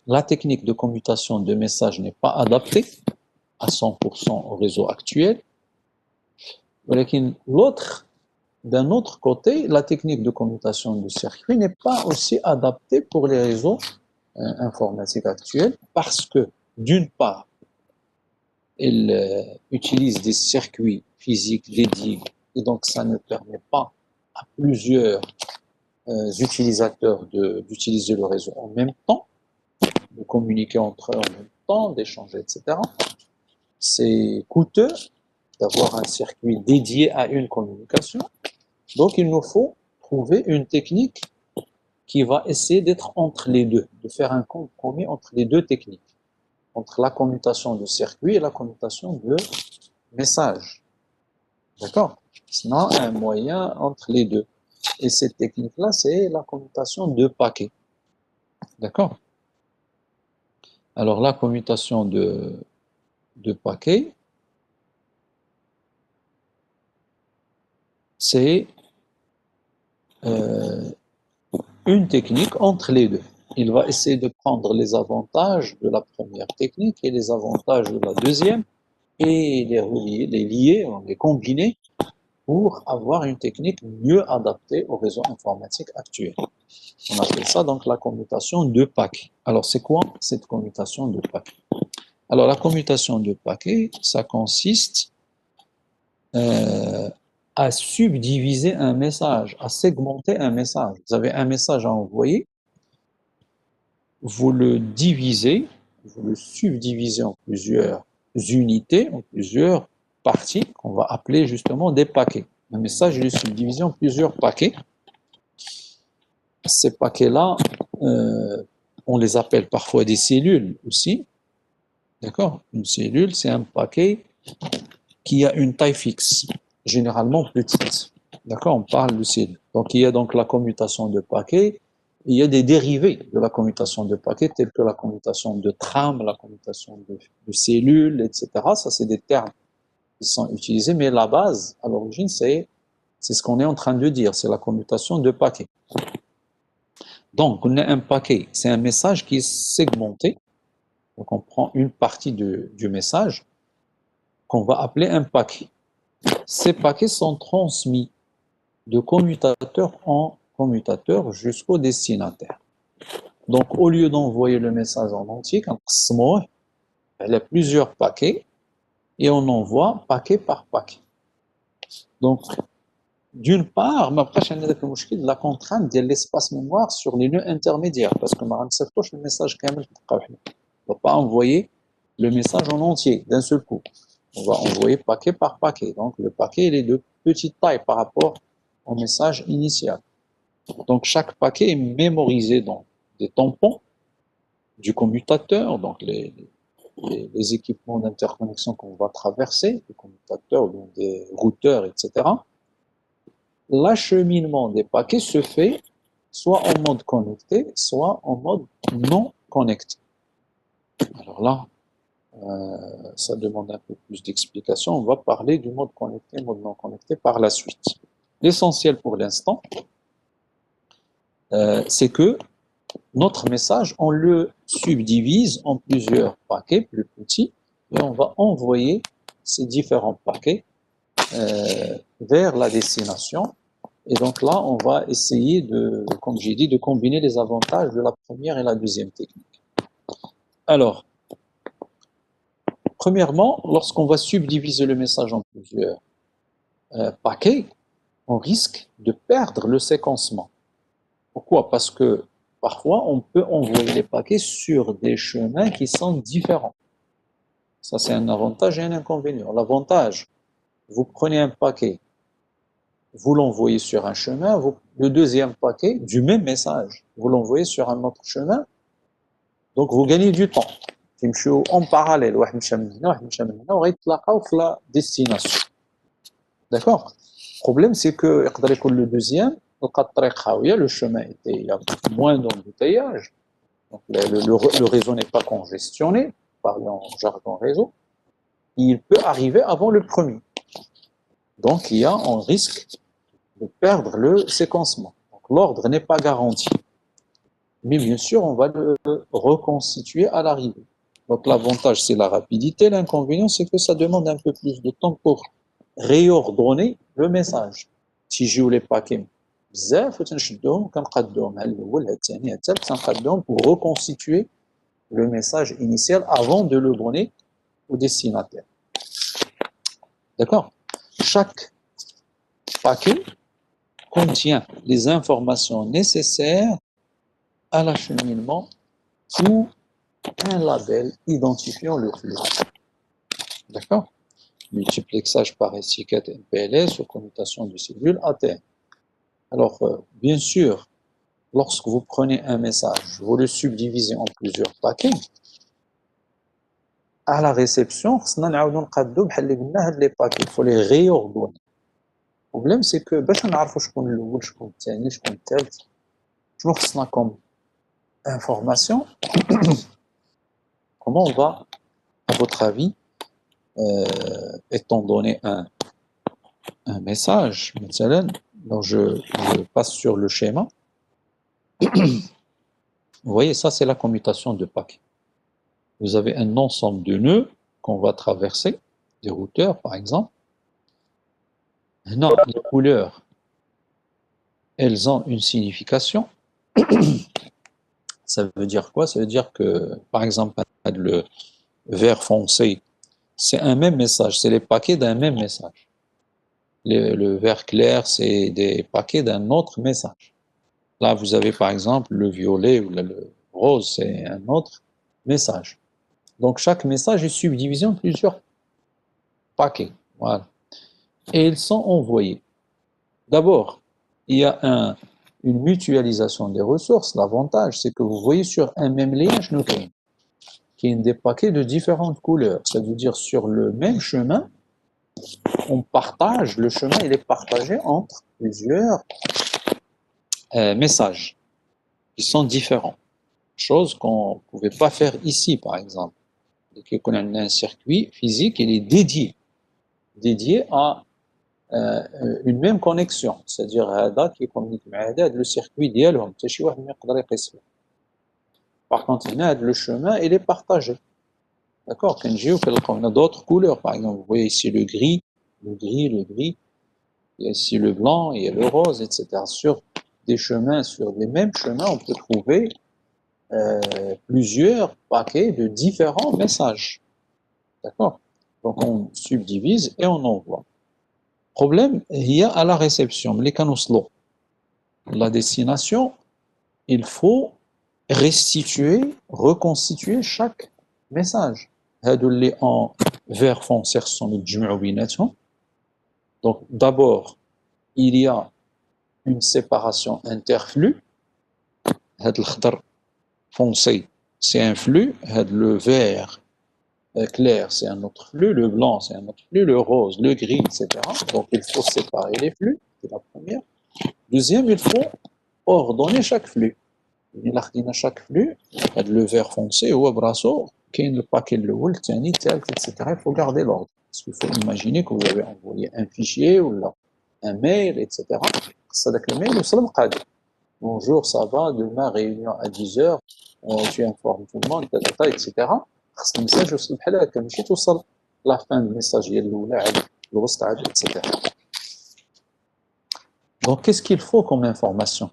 la technique de commutation de messages n'est pas adaptée à 100% au réseau actuel. D'un autre côté, la technique de commutation de circuit n'est pas aussi adaptée pour les réseaux informatiques actuels parce que, d'une part, elle utilise des circuits physiques dédiés et donc ça ne permet pas à plusieurs utilisateurs d'utiliser le réseau en même temps, de communiquer entre eux en même temps, d'échanger, etc. C'est coûteux d'avoir un circuit dédié à une communication. Donc, il nous faut trouver une technique qui va essayer d'être entre les deux, de faire un compromis entre les deux techniques, entre la commutation de circuit et la commutation de message. D'accord? Sinon, un moyen entre les deux. Et cette technique-là, c'est la commutation de paquets. D'accord? Alors, la commutation de paquets, c'est une technique entre les deux. Il va essayer de prendre les avantages de la première technique et les avantages de la deuxième et les relier, les lier, les combiner pour avoir une technique mieux adaptée au réseau informatique actuel. On appelle ça donc la commutation de paquets. Alors, c'est quoi cette commutation de paquets? Alors, la commutation de paquets, ça consiste à subdiviser un message, à segmenter un message. Vous avez un message à envoyer, vous le divisez, vous le subdivisez en plusieurs unités, en plusieurs parties, qu'on va appeler justement des paquets. Un message est subdivisé en plusieurs paquets. Ces paquets-là, on les appelle parfois des cellules aussi. D'accord? Une cellule, c'est un paquet qui a une taille fixe, généralement petite. D'accord? On parle de cellules. Donc, il y a donc la commutation de paquets. Il y a des dérivés de la commutation de paquets, tels que la commutation de trame, la commutation de cellules, etc. Ça, c'est des termes qui sont utilisés, mais la base, à l'origine, c'est ce qu'on est en train de dire, c'est la commutation de paquets. Donc, on a un paquet, c'est un message qui est segmenté. Donc, on prend une partie du message qu'on va appeler un paquet. Ces paquets sont transmis de commutateur en commutateur jusqu'au destinataire. Donc, au lieu d'envoyer le message en entier, il y a plusieurs paquets et on envoie paquet par paquet. Donc, d'une part, ma prochaine de la contrainte de l'espace mémoire sur les nœuds intermédiaires, parce que le message quand même, on ne va pas envoyer le message en entier d'un seul coup. On va envoyer paquet par paquet. Donc, le paquet il est de petite taille par rapport au message initial. Donc, chaque paquet est mémorisé dans des tampons du commutateur, donc les équipements d'interconnexion qu'on va traverser, des commutateurs, donc des routeurs, etc. L'acheminement des paquets se fait soit en mode connecté, soit en mode non connecté. Alors là, ça demande un peu plus d'explication. On va parler du mode connecté, mode non connecté par la suite. L'essentiel pour l'instant, c'est que notre message, on le subdivise en plusieurs paquets plus petits et on va envoyer ces différents paquets vers la destination. Et donc là, on va essayer de, comme j'ai dit, de combiner les avantages de la première et la deuxième technique. Alors, premièrement, lorsqu'on va subdiviser le message en plusieurs paquets, on risque de perdre le séquencement. Pourquoi? Parce que parfois, on peut envoyer les paquets sur des chemins qui sont différents. Ça, c'est un avantage et un inconvénient. L'avantage, vous prenez un paquet, vous l'envoyez sur un chemin, le deuxième paquet du même message, vous l'envoyez sur un autre chemin, donc vous gagnez du temps. En parallèle, la destination. D'accord? Le problème, c'est que le deuxième, le chemin était, il y a moins d'embouteillage, donc le réseau n'est pas congestionné, parlant en jargon réseau, il peut arriver avant le premier. Donc, on risque de perdre le séquencement. Donc, l'ordre n'est pas garanti. Mais bien sûr, on va le reconstituer à l'arrivée. Donc, l'avantage, c'est la rapidité. L'inconvénient, c'est que ça demande un peu plus de temps pour réordonner le message. Si je les paquets, pour reconstituer le message initial avant de le donner au destinataire. D'accord? Chaque paquet contient les informations nécessaires à l'acheminement ou un label identifiant le flux. D'accord? multiplexage par étiquette MPLS ou commutation de cellules ATM. Alors, bien sûr, lorsque vous prenez un message, vous le subdivisez en plusieurs paquets, à la réception, il faut les réordonner. Le problème, c'est que, comme information, comment on va, à votre avis, étant donné un message, donc je passe sur le schéma. Vous voyez, ça c'est la commutation de paquets. Vous avez un ensemble de nœuds qu'on va traverser, des routeurs par exemple. Non, les couleurs, elles ont une signification. Ça veut dire quoi? Ça veut dire que, par exemple, le vert foncé, c'est un même message, c'est les paquets d'un même message. Le vert clair, c'est des paquets d'un autre message. Là, vous avez par exemple le violet ou le rose, c'est un autre message. Donc, chaque message est subdivisé en plusieurs paquets. Voilà. Et ils sont envoyés. D'abord, il y a une mutualisation des ressources. L'avantage, c'est que vous voyez sur un même liage nucléaire, qui est des paquets de différentes couleurs. Ça veut dire sur le même chemin, on partage, le chemin il est partagé entre plusieurs messages qui sont différents. Chose qu'on ne pouvait pas faire ici, par exemple. On a un circuit physique, il est dédié à une même connexion. C'est-à-dire, هذا qui communique مع هذا, le circuit ديالهم, حتى شي واحد ما يقدر يقيس فيه. Par contre, le chemin, il est partagé. D'accord? On a d'autres couleurs, par exemple, vous voyez ici le gris, il y a ici le blanc, il y a le rose, etc. Sur des mêmes chemins, on peut trouver plusieurs paquets de différents messages. D'accord? Donc on subdivise et on envoie. Problème, il y a à la réception, la destination, il faut reconstituer chaque message. هادو en vert foncé sont يتجمعوا بيناتهم. Donc d'abord, il y a une séparation interflux. هاد الخضر foncé, c'est un flux. Le vert clair, c'est un autre flux. Le blanc, c'est un autre flux. Le rose, le gris, etc. Donc il faut séparer les flux, c'est la première. Deuxième, il faut ordonner chaque flux. Chaque flux, le vert foncé ou brasso, le paquet le etc. Il faut garder l'ordre. Parce qu'il faut imaginer que vous avez envoyé un fichier ou un mail, etc. Ça le mail ou bonjour, ça va, demain réunion à 10h, tu informes tout le monde, etc. Le message يوصل بحال هكا ماشي توصل la fin du message ديال الاولى عاد الوسط عاد etc. Donc qu'est-ce qu'il faut comme information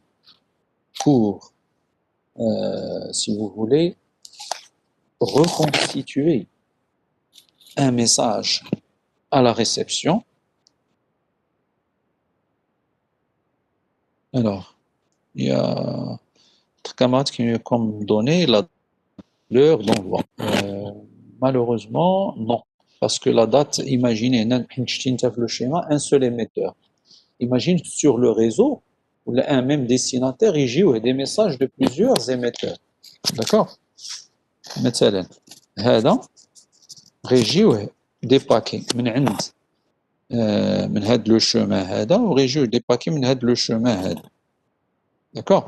pour si vous voulez reconstituer un message à la réception? Alors, il y a camarade qui est comme donné l'heure d'envoi. Malheureusement, non. Parce que la date, imaginez, le schéma, un seul émetteur. Imagine sur le réseau, un même destinataire, il joue des messages de plusieurs émetteurs. D'accord? مثلا هذا غيجيوه des paquets من هذا le chemin هذا وغيجيوه des paquets من هذا le chemin هذا. D'accord?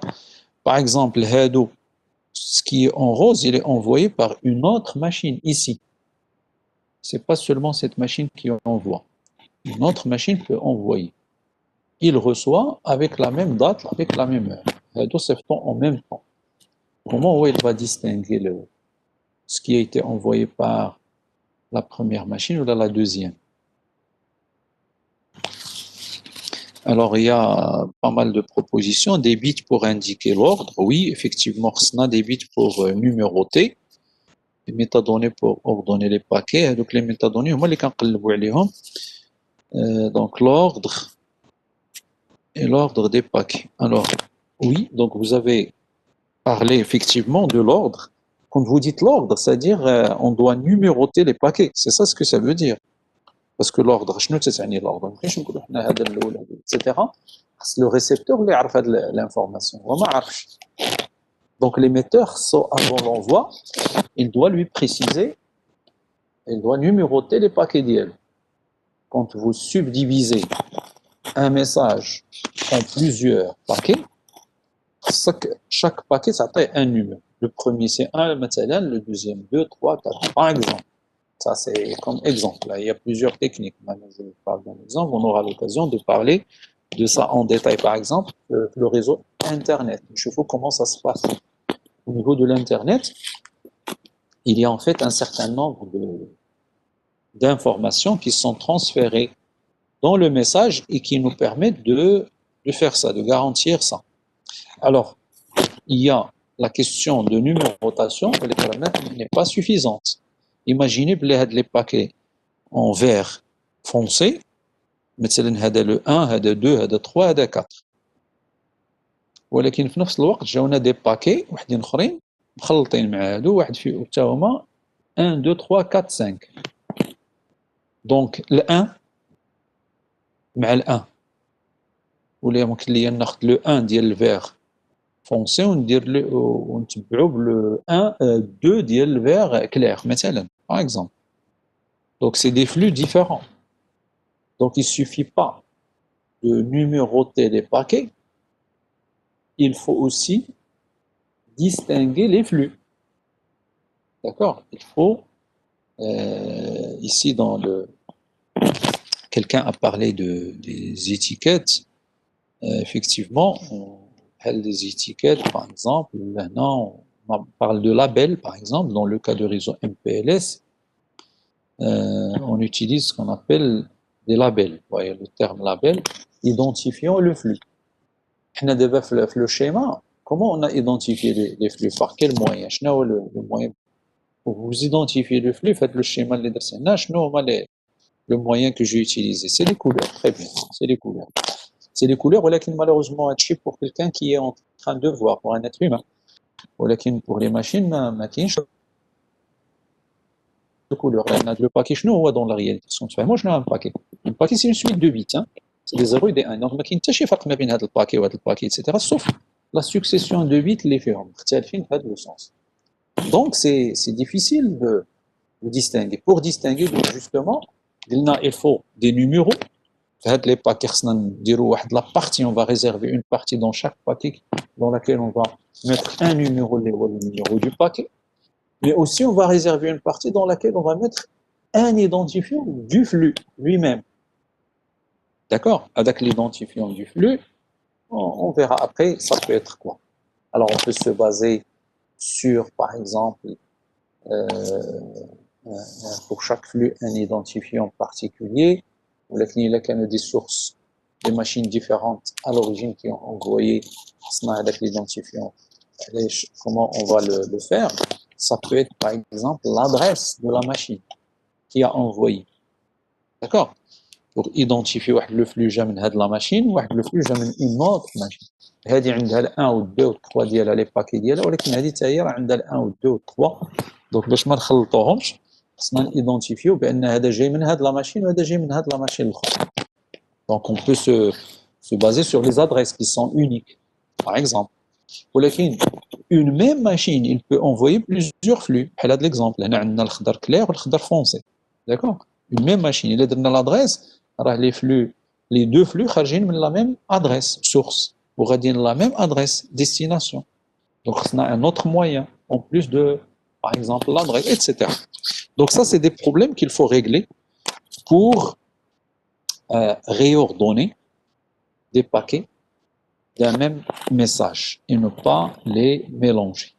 Par exemple, هادو, ce qui est en rose, il est envoyé par une autre machine ici. C'est pas seulement cette machine qui envoie. Une autre machine peut envoyer. Il reçoit avec la même date, avec la même heure. هادو s'effectuent en même temps. Comment il va distinguer ce qui a été envoyé par la première machine ou la deuxième? Alors, il y a pas mal de propositions, des bits pour indiquer l'ordre. Oui, effectivement, on a des bits pour numéroter, les métadonnées pour ordonner les paquets. Donc, les métadonnées, moi, les donc l'ordre et l'ordre des paquets. Alors, oui, donc vous avez parlé effectivement de l'ordre. Quand vous dites l'ordre, c'est-à-dire on doit numéroter les paquets. C'est ça ce que ça veut dire. parce que l'ordre شنو تتعني l'ordre مابقيتش نقولوا حنا هذا الاول هذا etc. خاص لو ريسبتور اللي يعرف هاد l'information هو ما عرفش. Donc l'émetteur, avant l'envoi, il doit lui préciser, il doit numéroter les paquets d'IL. Quand vous subdivisez un message en plusieurs paquets, chaque paquet, ça a un numéro. Le premier, c'est 1, le deuxième, 2, 3, 4, par exemple. Ça, c'est comme exemple. Là, il y a plusieurs techniques. Maintenant, je parle d'un exemple. On aura l'occasion de parler de ça en détail, par exemple, le réseau Internet. Je sais comment ça se passe. Au niveau de l'Internet, il y a en fait un certain nombre d'informations qui sont transférées dans le message et qui nous permettent de faire ça, de garantir ça. Alors, il y a la question de numérotation, elle n'est pas suffisante. Imaginez les paquets en vert foncé, مثلا هذا le 1, هذا 2, هذا 3, هذا 4. ولكن في نفس الوقت جاونا دي باكي وحدين اخرين مخلطين مع هادو واحد فيه حتى هما 1 2 3 4 5. دونك ال1 مع ال1 ولا يمكن لي ناخذ لو 1 ديال الفير فونسي وندير ونتبعو بلو 1 2 ديال الفير كلير مثلا par exemple. Donc c'est des flux différents. Donc il suffit pas de numéroter les paquets, il faut aussi distinguer les flux. D'accord? Il faut ici dans le quelqu'un a parlé des étiquettes. Effectivement, des étiquettes, par exemple, maintenant, on parle de labels, par exemple, dans le cas de réseau MPLS, on utilise ce qu'on appelle des labels. Vous voyez le terme label, identifiant le flux. Le schéma, comment on a identifié les flux? Par quel moyen? Le moyen pour vous identifier le flux, faites le schéma de le moyen que j'ai utilisé. C'est les couleurs, très bien, c'est les couleurs. C'est les couleurs, malheureusement, pour quelqu'un qui est en train de voir, pour un être humain. Pour les machines, ما كاينش de couleurs. Le paquet, شنو هو dans la réalité? تفهموا شنو un paquet? Un paquet, c'est une suite de bits. C'est des 0 et des 1. Donc ما كاين حتى شي فرق ما بين هذا الباكي وهذا الباكي, etc. Sauf la succession de bits اللي فيهم مختلفين في هذا le sens. Donc c'est difficile de distinguer. Pour distinguer, justement, il faut des numéros. Les paquets, la partie, on va réserver une partie dans chaque paquet dans laquelle on va mettre un numéro, le numéro du paquet. Mais aussi, on va réserver une partie dans laquelle on va mettre un identifiant du flux lui-même. D'accord? Avec l'identifiant du flux, on verra après, ça peut être quoi. Alors, on peut se baser sur, par exemple, pour chaque flux, un identifiant particulier. Il y a des sources, des machines différentes à l'origine qui ont envoyé avec l'identifiant. Comment on va le faire? Ça peut être par exemple l'adresse de la machine qui a envoyé. D'accord? Pour identifier le flux jamais de la machine ou le flux jamais une autre machine. هذه عندها ال 1 و 2 و 3 ديالها لي باكي ديالها, ولكن هذه حتى هي راه عندها ال 1 و 2 و 3. دونك باش ما نخلطوهمش خصنا نيدونتيفيو بان هذا جاي من هاد لا ماشين وهذا جاي من هاد لا ماشين الاخرى. Donc on peut se baser sur les adresses qui sont uniques, par exemple. ولكن une même machine, il peut envoyer plusieurs flux. بحال هذا l'exemple, هنا عندنا الخضر كلير والخضر فونسي. D'accord? Une même machine, إلا درنا l'adresse, راه les flux, les deux flux خارجين من la même adresse source وغاديين la même adresse destination. Donc خصنا un autre moyen en plus de, par exemple, l'adresse, etc. Donc ça, c'est des problèmes qu'il faut régler pour réordonner des paquets d'un même message et ne pas les mélanger.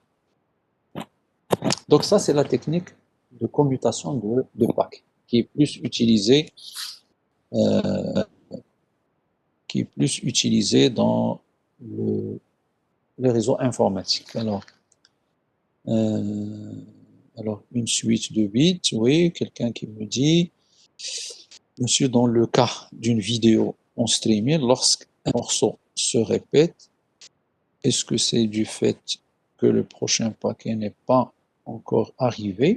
Donc ça, c'est la technique de commutation de paquets qui est plus utilisée dans les réseaux informatiques. Alors, une suite de bits, oui, quelqu'un qui me dit, monsieur, dans le cas d'une vidéo en streaming, lorsqu'un morceau se répète, est-ce que c'est du fait que le prochain paquet n'est pas encore arrivé?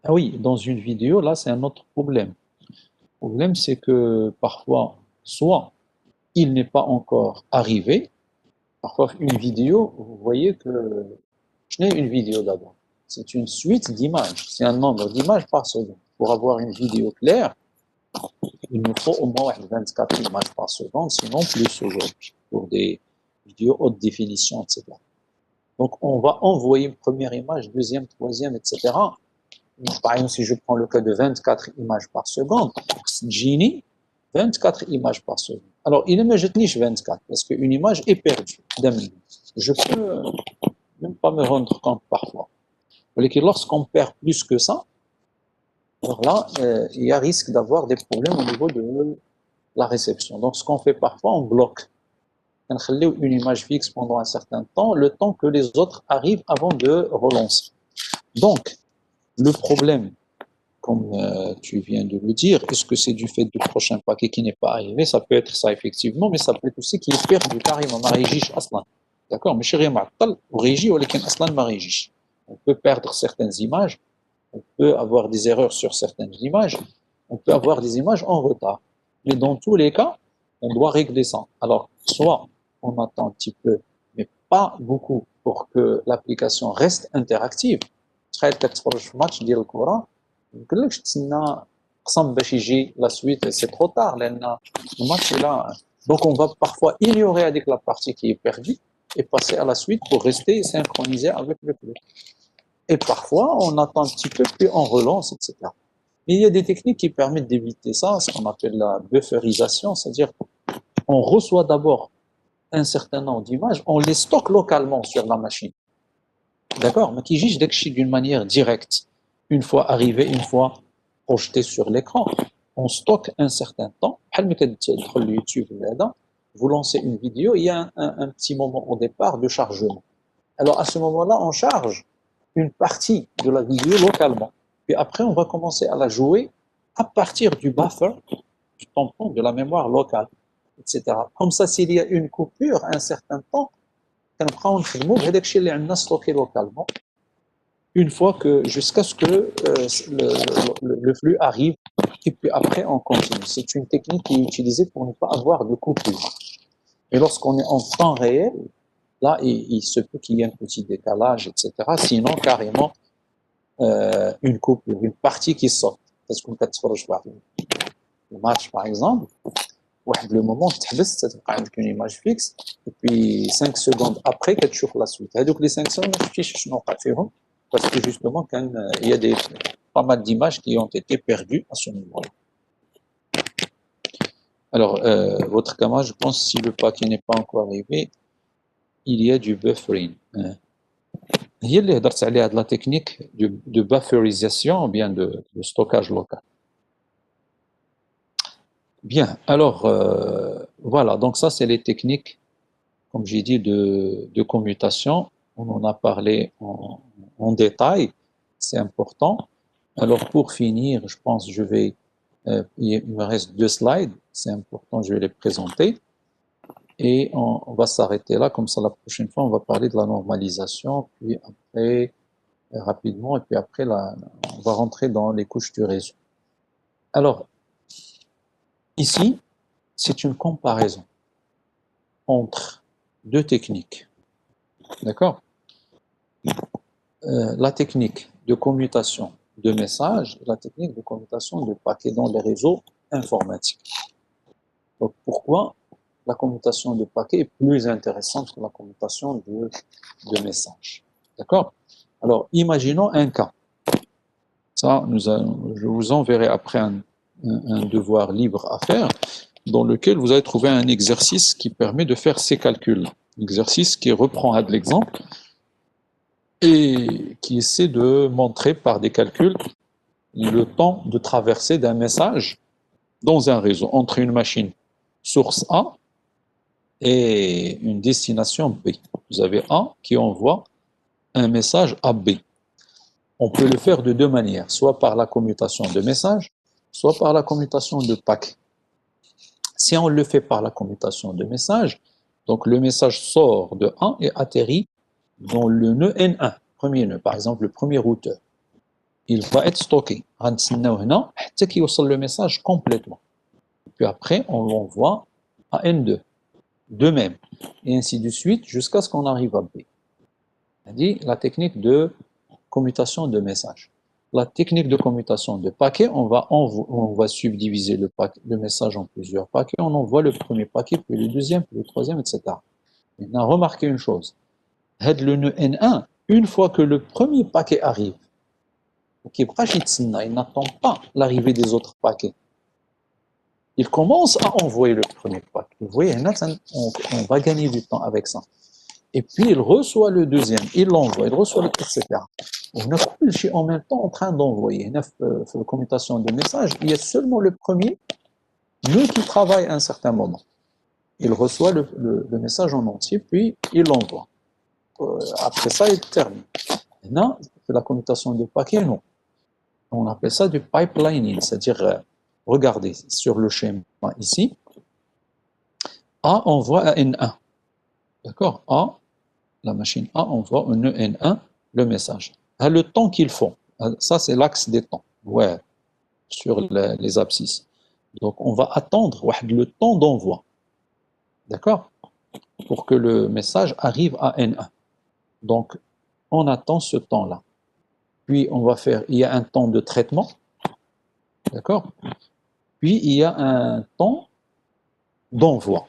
Ah oui, dans une vidéo, là, c'est un autre problème. Le problème, c'est que parfois, soit il n'est pas encore arrivé, parfois une vidéo, vous voyez que je n'ai une vidéo d'abord. C'est une suite d'images, c'est un nombre d'images par seconde. Pour avoir une vidéo claire, il nous faut au moins 24 images par seconde, sinon plus aujourd'hui, pour des vidéos haute définition, etc. Donc, on va envoyer une première image, deuxième, troisième, etc. Par exemple, si je prends le cas de 24 images par seconde, Gini, 24 images par seconde. Alors, il ne me jette ni 24, parce qu'une image est perdue d'un minute. Je peux même pas me rendre compte parfois. Lorsqu'on perd plus que ça, alors là, il y a risque d'avoir des problèmes au niveau de la réception. Donc, ce qu'on fait parfois, on bloque. On laisse une image fixe pendant un certain temps, le temps que les autres arrivent avant de relancer. Donc, le problème, comme tu viens de le dire, est-ce que c'est du fait du prochain paquet qui n'est pas arrivé? Ça peut être ça, effectivement, mais ça peut être aussi qu'il est perdu carrément. Ma régiche, aslan. D'accord? Mais chérie, ou régie, ou aslan ma régiche. On peut perdre certaines images, on peut avoir des erreurs sur certaines images, on peut avoir des images en retard. Mais dans tous les cas, on doit régler ça. Alors, soit on attend un petit peu, mais pas beaucoup, pour que l'application reste interactive. تخيل كتفرج في ماتش ديال الكره ما يمكنلكش تسنى قسم باش يجي لا suite, c'est trop tard لان الماتش là. Donc on va parfois ignorer avec la partie qui est perdue et passer à la suite pour rester synchronisé avec le club. Et parfois, on attend un petit peu, puis on relance, etc. Mais il y a des techniques qui permettent d'éviter ça, ce qu'on appelle la bufferisation, c'est-à-dire qu'on reçoit d'abord un certain nombre d'images, on les stocke localement sur la machine. D'accord? Mais qui juge d'une manière directe. Une fois arrivé, une fois projeté sur l'écran, on stocke un certain temps. YouTube, vous lancez une vidéo, il y a un petit moment au départ de chargement. Alors à ce moment-là, on charge une partie de la vidéo localement. Puis après, on va commencer à la jouer à partir du buffer, du tampon, de la mémoire locale, etc. Comme ça, s'il y a une coupure à un certain temps, on va stocker localement une fois que, jusqu'à ce que le flux arrive, et puis après, on continue. C'est une technique qui est utilisée pour ne pas avoir de coupure. Et lorsqu'on est en temps réel, là, il se peut qu'il y ait un petit décalage, etc. Sinon, carrément, une coupure, une partie qui sort. Parce qu'on peut le match, par exemple, le moment où tu as une image fixe, et puis 5 secondes après, tu vois la suite. Donc, les 5 secondes, tu sais, parce que justement, il y a pas mal d'images qui ont été perdues à ce moment-là. Alors, votre camarade, je pense, si le paquet n'est pas encore arrivé, il y a du buffering. هي اللي هضرت عليها هاد لا تكنيك de bufferisation ou bien de stockage local. Bien, alors voilà, donc ça c'est les techniques, comme j'ai dit, de commutation. On en a parlé en détail, c'est important. Alors pour finir, je pense que il me reste 2 slides, c'est important, je vais les présenter. Et on va s'arrêter là, comme ça la prochaine fois on va parler de la normalisation, puis après rapidement, et puis après on va rentrer dans les couches du réseau. Alors, ici, c'est une comparaison entre deux techniques. D'accord? La technique de commutation de messages et la technique de commutation de paquets dans les réseaux informatiques. Donc, pourquoi la commutation de paquets est plus intéressante que la commutation de messages? D'accord? Alors, imaginons un cas. Ça, je vous enverrai après un devoir libre à faire, dans lequel vous allez trouver un exercice qui permet de faire ces calculs. Un exercice qui reprend de l'exemple et qui essaie de montrer par des calculs le temps de traversée d'un message dans un réseau entre une machine source A et une destination B. Vous avez A qui envoie un message à B. On peut le faire de deux manières, soit par la commutation de messages, soit par la commutation de paquets. Si on le fait par la commutation de messages, donc le message sort de 1 et atterrit dans le nœud N1, premier nœud, par exemple le premier routeur. il va être stocké. غنتسناو هنا حتى كيوصل le message complètement. Puis après, on l'envoie à N2. De même, et ainsi de suite, jusqu'à ce qu'on arrive à B. On dit la technique de commutation de message. La technique de commutation de paquet, on va subdiviser le message en plusieurs paquets. On envoie le premier paquet, puis le deuxième, puis le troisième, etc. Maintenant, remarquez une chose. Le nœud N1, une fois que le premier paquet arrive, il n'attend pas l'arrivée des autres paquets. Il commence à envoyer le premier paquet. Vous voyez, on va gagner du temps avec ça. Et puis il reçoit le deuxième, il l'envoie, il reçoit le, etc. On est en même temps en train d'envoyer. La commutation de messages, il y a seulement le premier nœud qui travaille à un certain moment. Il reçoit le message en entier, puis il l'envoie. Après ça, il termine. Maintenant, la commutation de paquets, non. On appelle ça du pipelining, c'est-à-dire, regardez sur le schéma ici, A envoie à N1. D'accord? A, la machine A envoie au nœud N1 le message. À le temps qu'il faut. Ça, c'est l'axe des temps. Ouais, sur les abscisses. Donc, on va attendre le temps d'envoi. D'accord? Pour que le message arrive à N1. Donc, on attend ce temps-là. Puis, il y a un temps de traitement. D'accord? Puis, il y a un temps d'envoi.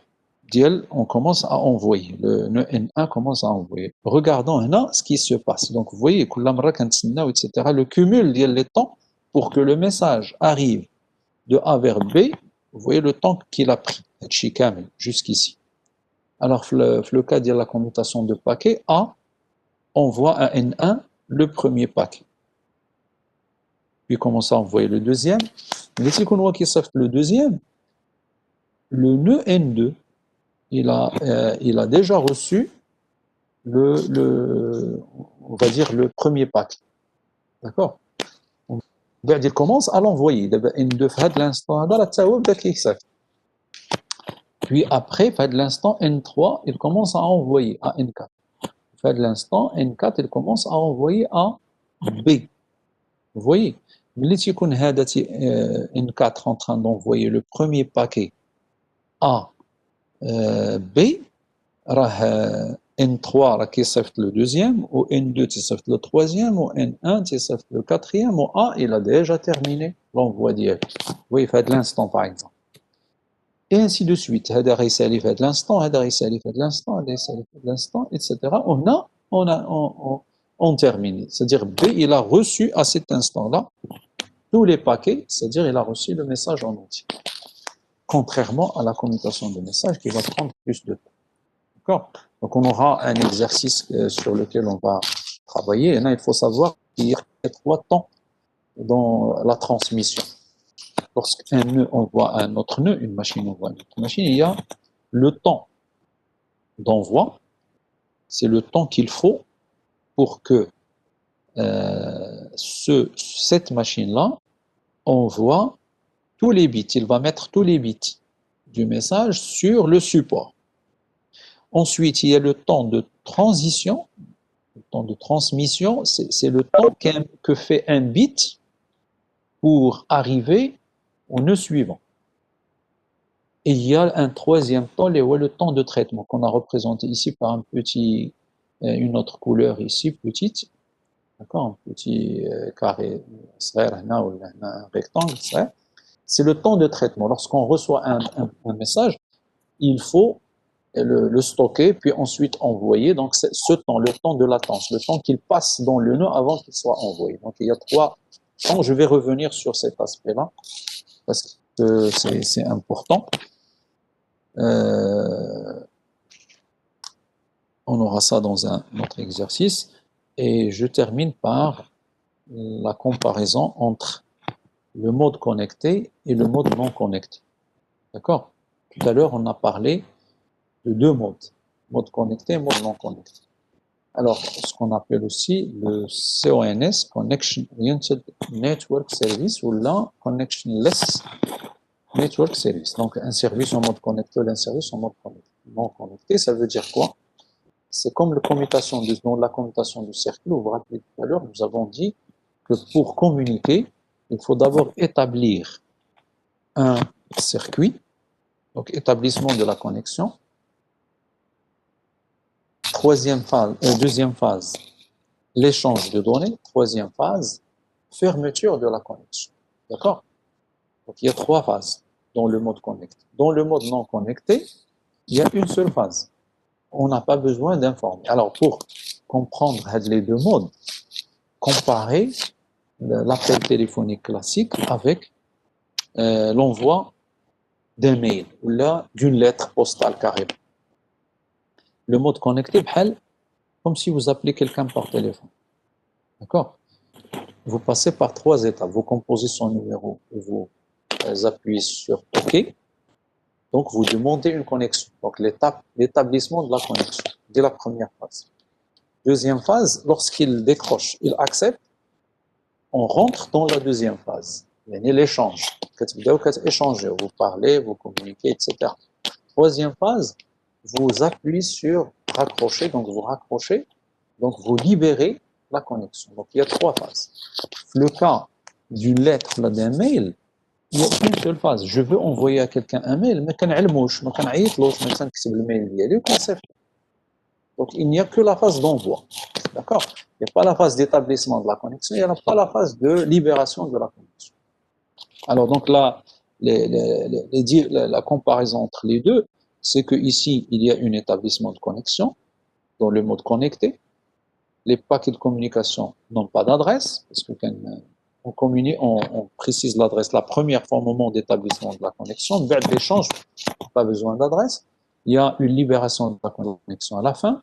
On commence à envoyer. Le nœud N1 commence à envoyer. Regardons maintenant ce qui se passe. Donc, vous voyez, etc. Le cumul des temps pour que le message arrive de A vers B, vous voyez le temps qu'il a pris, jusqu'ici. Alors, le cas de la commutation de paquet, A envoie à N1 le premier paquet. Puis commence à envoyer le deuxième. Mais si on voit qu'il s'affecte le deuxième, le nœud N2, il a déjà reçu on va dire le premier pack. D'accord? Il commence à l'envoyer. N2 fait l'instant, puis après, fait l'instant N3, il commence à envoyer à N4. Fait l'instant N4, il commence à envoyer à B. Vous voyez? N4 en train d'envoyer le premier paquet à B, N3 qui s'affecte le deuxième, ou N2 qui s'affecte le troisième, ou N1 qui s'affecte le quatrième, ou A, il a déjà terminé l'envoi direct. Oui, il fait de l'instant par exemple. Et ainsi de suite. Hada Raïsali fait de l'instant, Hada Raïsali fait de l'instant, Hada Raïsali fait de l'instant, etc. On termine. C'est-à-dire B, il a reçu à cet instant-là tous les paquets, c'est-à-dire il a reçu le message en entier. Contrairement à la communication de message qui va prendre plus de temps. D'accord? Donc on aura un exercice sur lequel on va travailler. Et là, il faut savoir qu'il y a 3 temps dans la transmission. Lorsqu'un nœud envoie un autre nœud, une machine envoie une autre machine, il y a le temps d'envoi. C'est le temps qu'il faut pour que cette machine-là envoie tous les bits. Il va mettre tous les bits du message sur le support. Ensuite, il y a le temps de transition. Le temps de transmission, c'est le temps que fait un bit pour arriver au nœud suivant. Et il y a un troisième temps, le temps de traitement, qu'on a représenté ici par une autre couleur ici, petite. D'accord, un petit carré, un rectangle. C'est le temps de traitement. Lorsqu'on reçoit un message, il faut le stocker, puis ensuite envoyer. Donc, c'est ce temps, le temps de latence, le temps qu'il passe dans le nœud avant qu'il soit envoyé. Donc, il y a 3 temps. Je vais revenir sur cet aspect-là, parce que c'est important. On aura ça dans un autre exercice. Et je termine par la comparaison entre le mode connecté et le mode non connecté. D'accord? Tout à l'heure, on a parlé de 2 modes, mode connecté et mode non connecté. Alors, ce qu'on appelle aussi le CONS, Connection Oriented Network Service, ou la Connectionless Network Service. Donc, un service en mode connecté ou un service en mode non connecté, ça veut dire quoi? C'est comme la commutation du cercle. Vous vous rappelez tout à l'heure, nous avons dit que pour communiquer, il faut d'abord établir un circuit, donc établissement de la connexion. Deuxième phase, l'échange de données. Troisième phase, fermeture de la connexion. D'accord? Donc il y a trois phases dans le mode connecté. Dans le mode non connecté, il y a une seule phase. On n'a pas besoin d'informer. Alors pour comprendre les deux modes, comparer l'appel téléphonique classique avec l'envoi d'un mail ou là d'une lettre postale carrément. Le mode connecté, comme si vous appelez quelqu'un par téléphone. D'accord? Vous passez par trois étapes. Vous composez son numéro, vous appuyez sur OK. Donc, vous demandez une connexion. Donc, l'établissement de la connexion, dès la première phase. Deuxième phase, lorsqu'il décroche, il accepte, on rentre dans la deuxième phase. Il y a l'échange. Vous parlez, vous communiquez, etc. Troisième phase, vous appuyez sur raccrocher, donc vous raccrochez, donc vous libérez la connexion. Donc, il y a trois phases. Le cas d'une lettre, d'un mail, il y a une seule phase. Je veux envoyer à quelqu'un un mail, mais donc il n'y a que la phase d'envoi. D'accord? Il n'y a pas la phase d'établissement de la connexion, il n'y a pas la phase de libération de la connexion. Alors donc là, la comparaison entre les deux, c'est qu'ici, il y a un établissement de connexion dans le mode connecté. Les paquets de communication n'ont pas d'adresse, parce que quand on communique, on précise l'adresse la première fois au moment d'établissement de la connexion. Vers l'échange, pas besoin d'adresse. Il y a une libération de la connexion à la fin.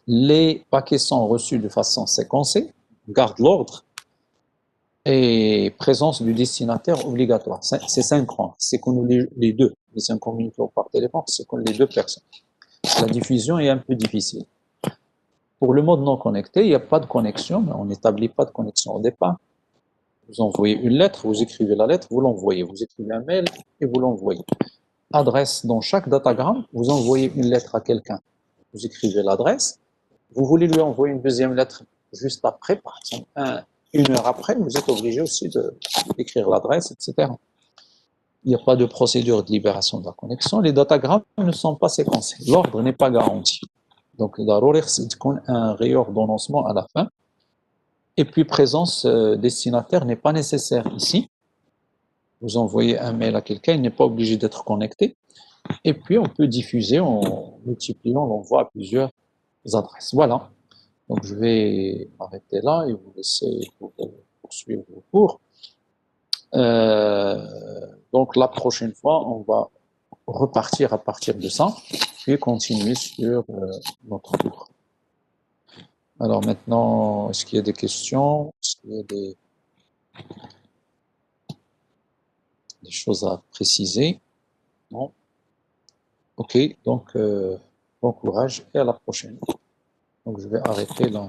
Les paquets sont reçus de façon séquencée, garde l'ordre, et présence du destinataire obligatoire. C'est synchrone, c'est qu'on les deux. Les communicants par téléphone, c'est qu'on les deux personnes. La diffusion est un peu difficile. Pour le mode non connecté, il n'y a pas de connexion, on n'établit pas de connexion au départ. Vous envoyez une lettre, vous écrivez la lettre, vous l'envoyez. Vous écrivez un mail et vous l'envoyez. Adresse dans chaque datagramme, vous envoyez une lettre à quelqu'un. Vous écrivez l'adresse. Vous voulez lui envoyer une deuxième lettre juste après, par exemple, une heure après, vous êtes obligé aussi d'écrire l'adresse, etc. Il n'y a pas de procédure de libération de la connexion. Les datagrammes ne sont pas séquencés. L'ordre n'est pas garanti. Donc, c'est un réordonnancement à la fin. Et puis, présence destinataire n'est pas nécessaire ici. Vous envoyez un mail à quelqu'un, il n'est pas obligé d'être connecté. Et puis, on peut diffuser en multipliant l'envoi à plusieurs adresses. Voilà. Donc, je vais m'arrêter là et vous laisser poursuivre vos cours. Donc, la prochaine fois, on va repartir à partir de ça, puis continuer sur notre cours. Alors maintenant, est-ce qu'il y a des questions? Est-ce qu'il y a des choses à préciser? Non? Ok, donc bon courage et à la prochaine. Donc je vais arrêter là.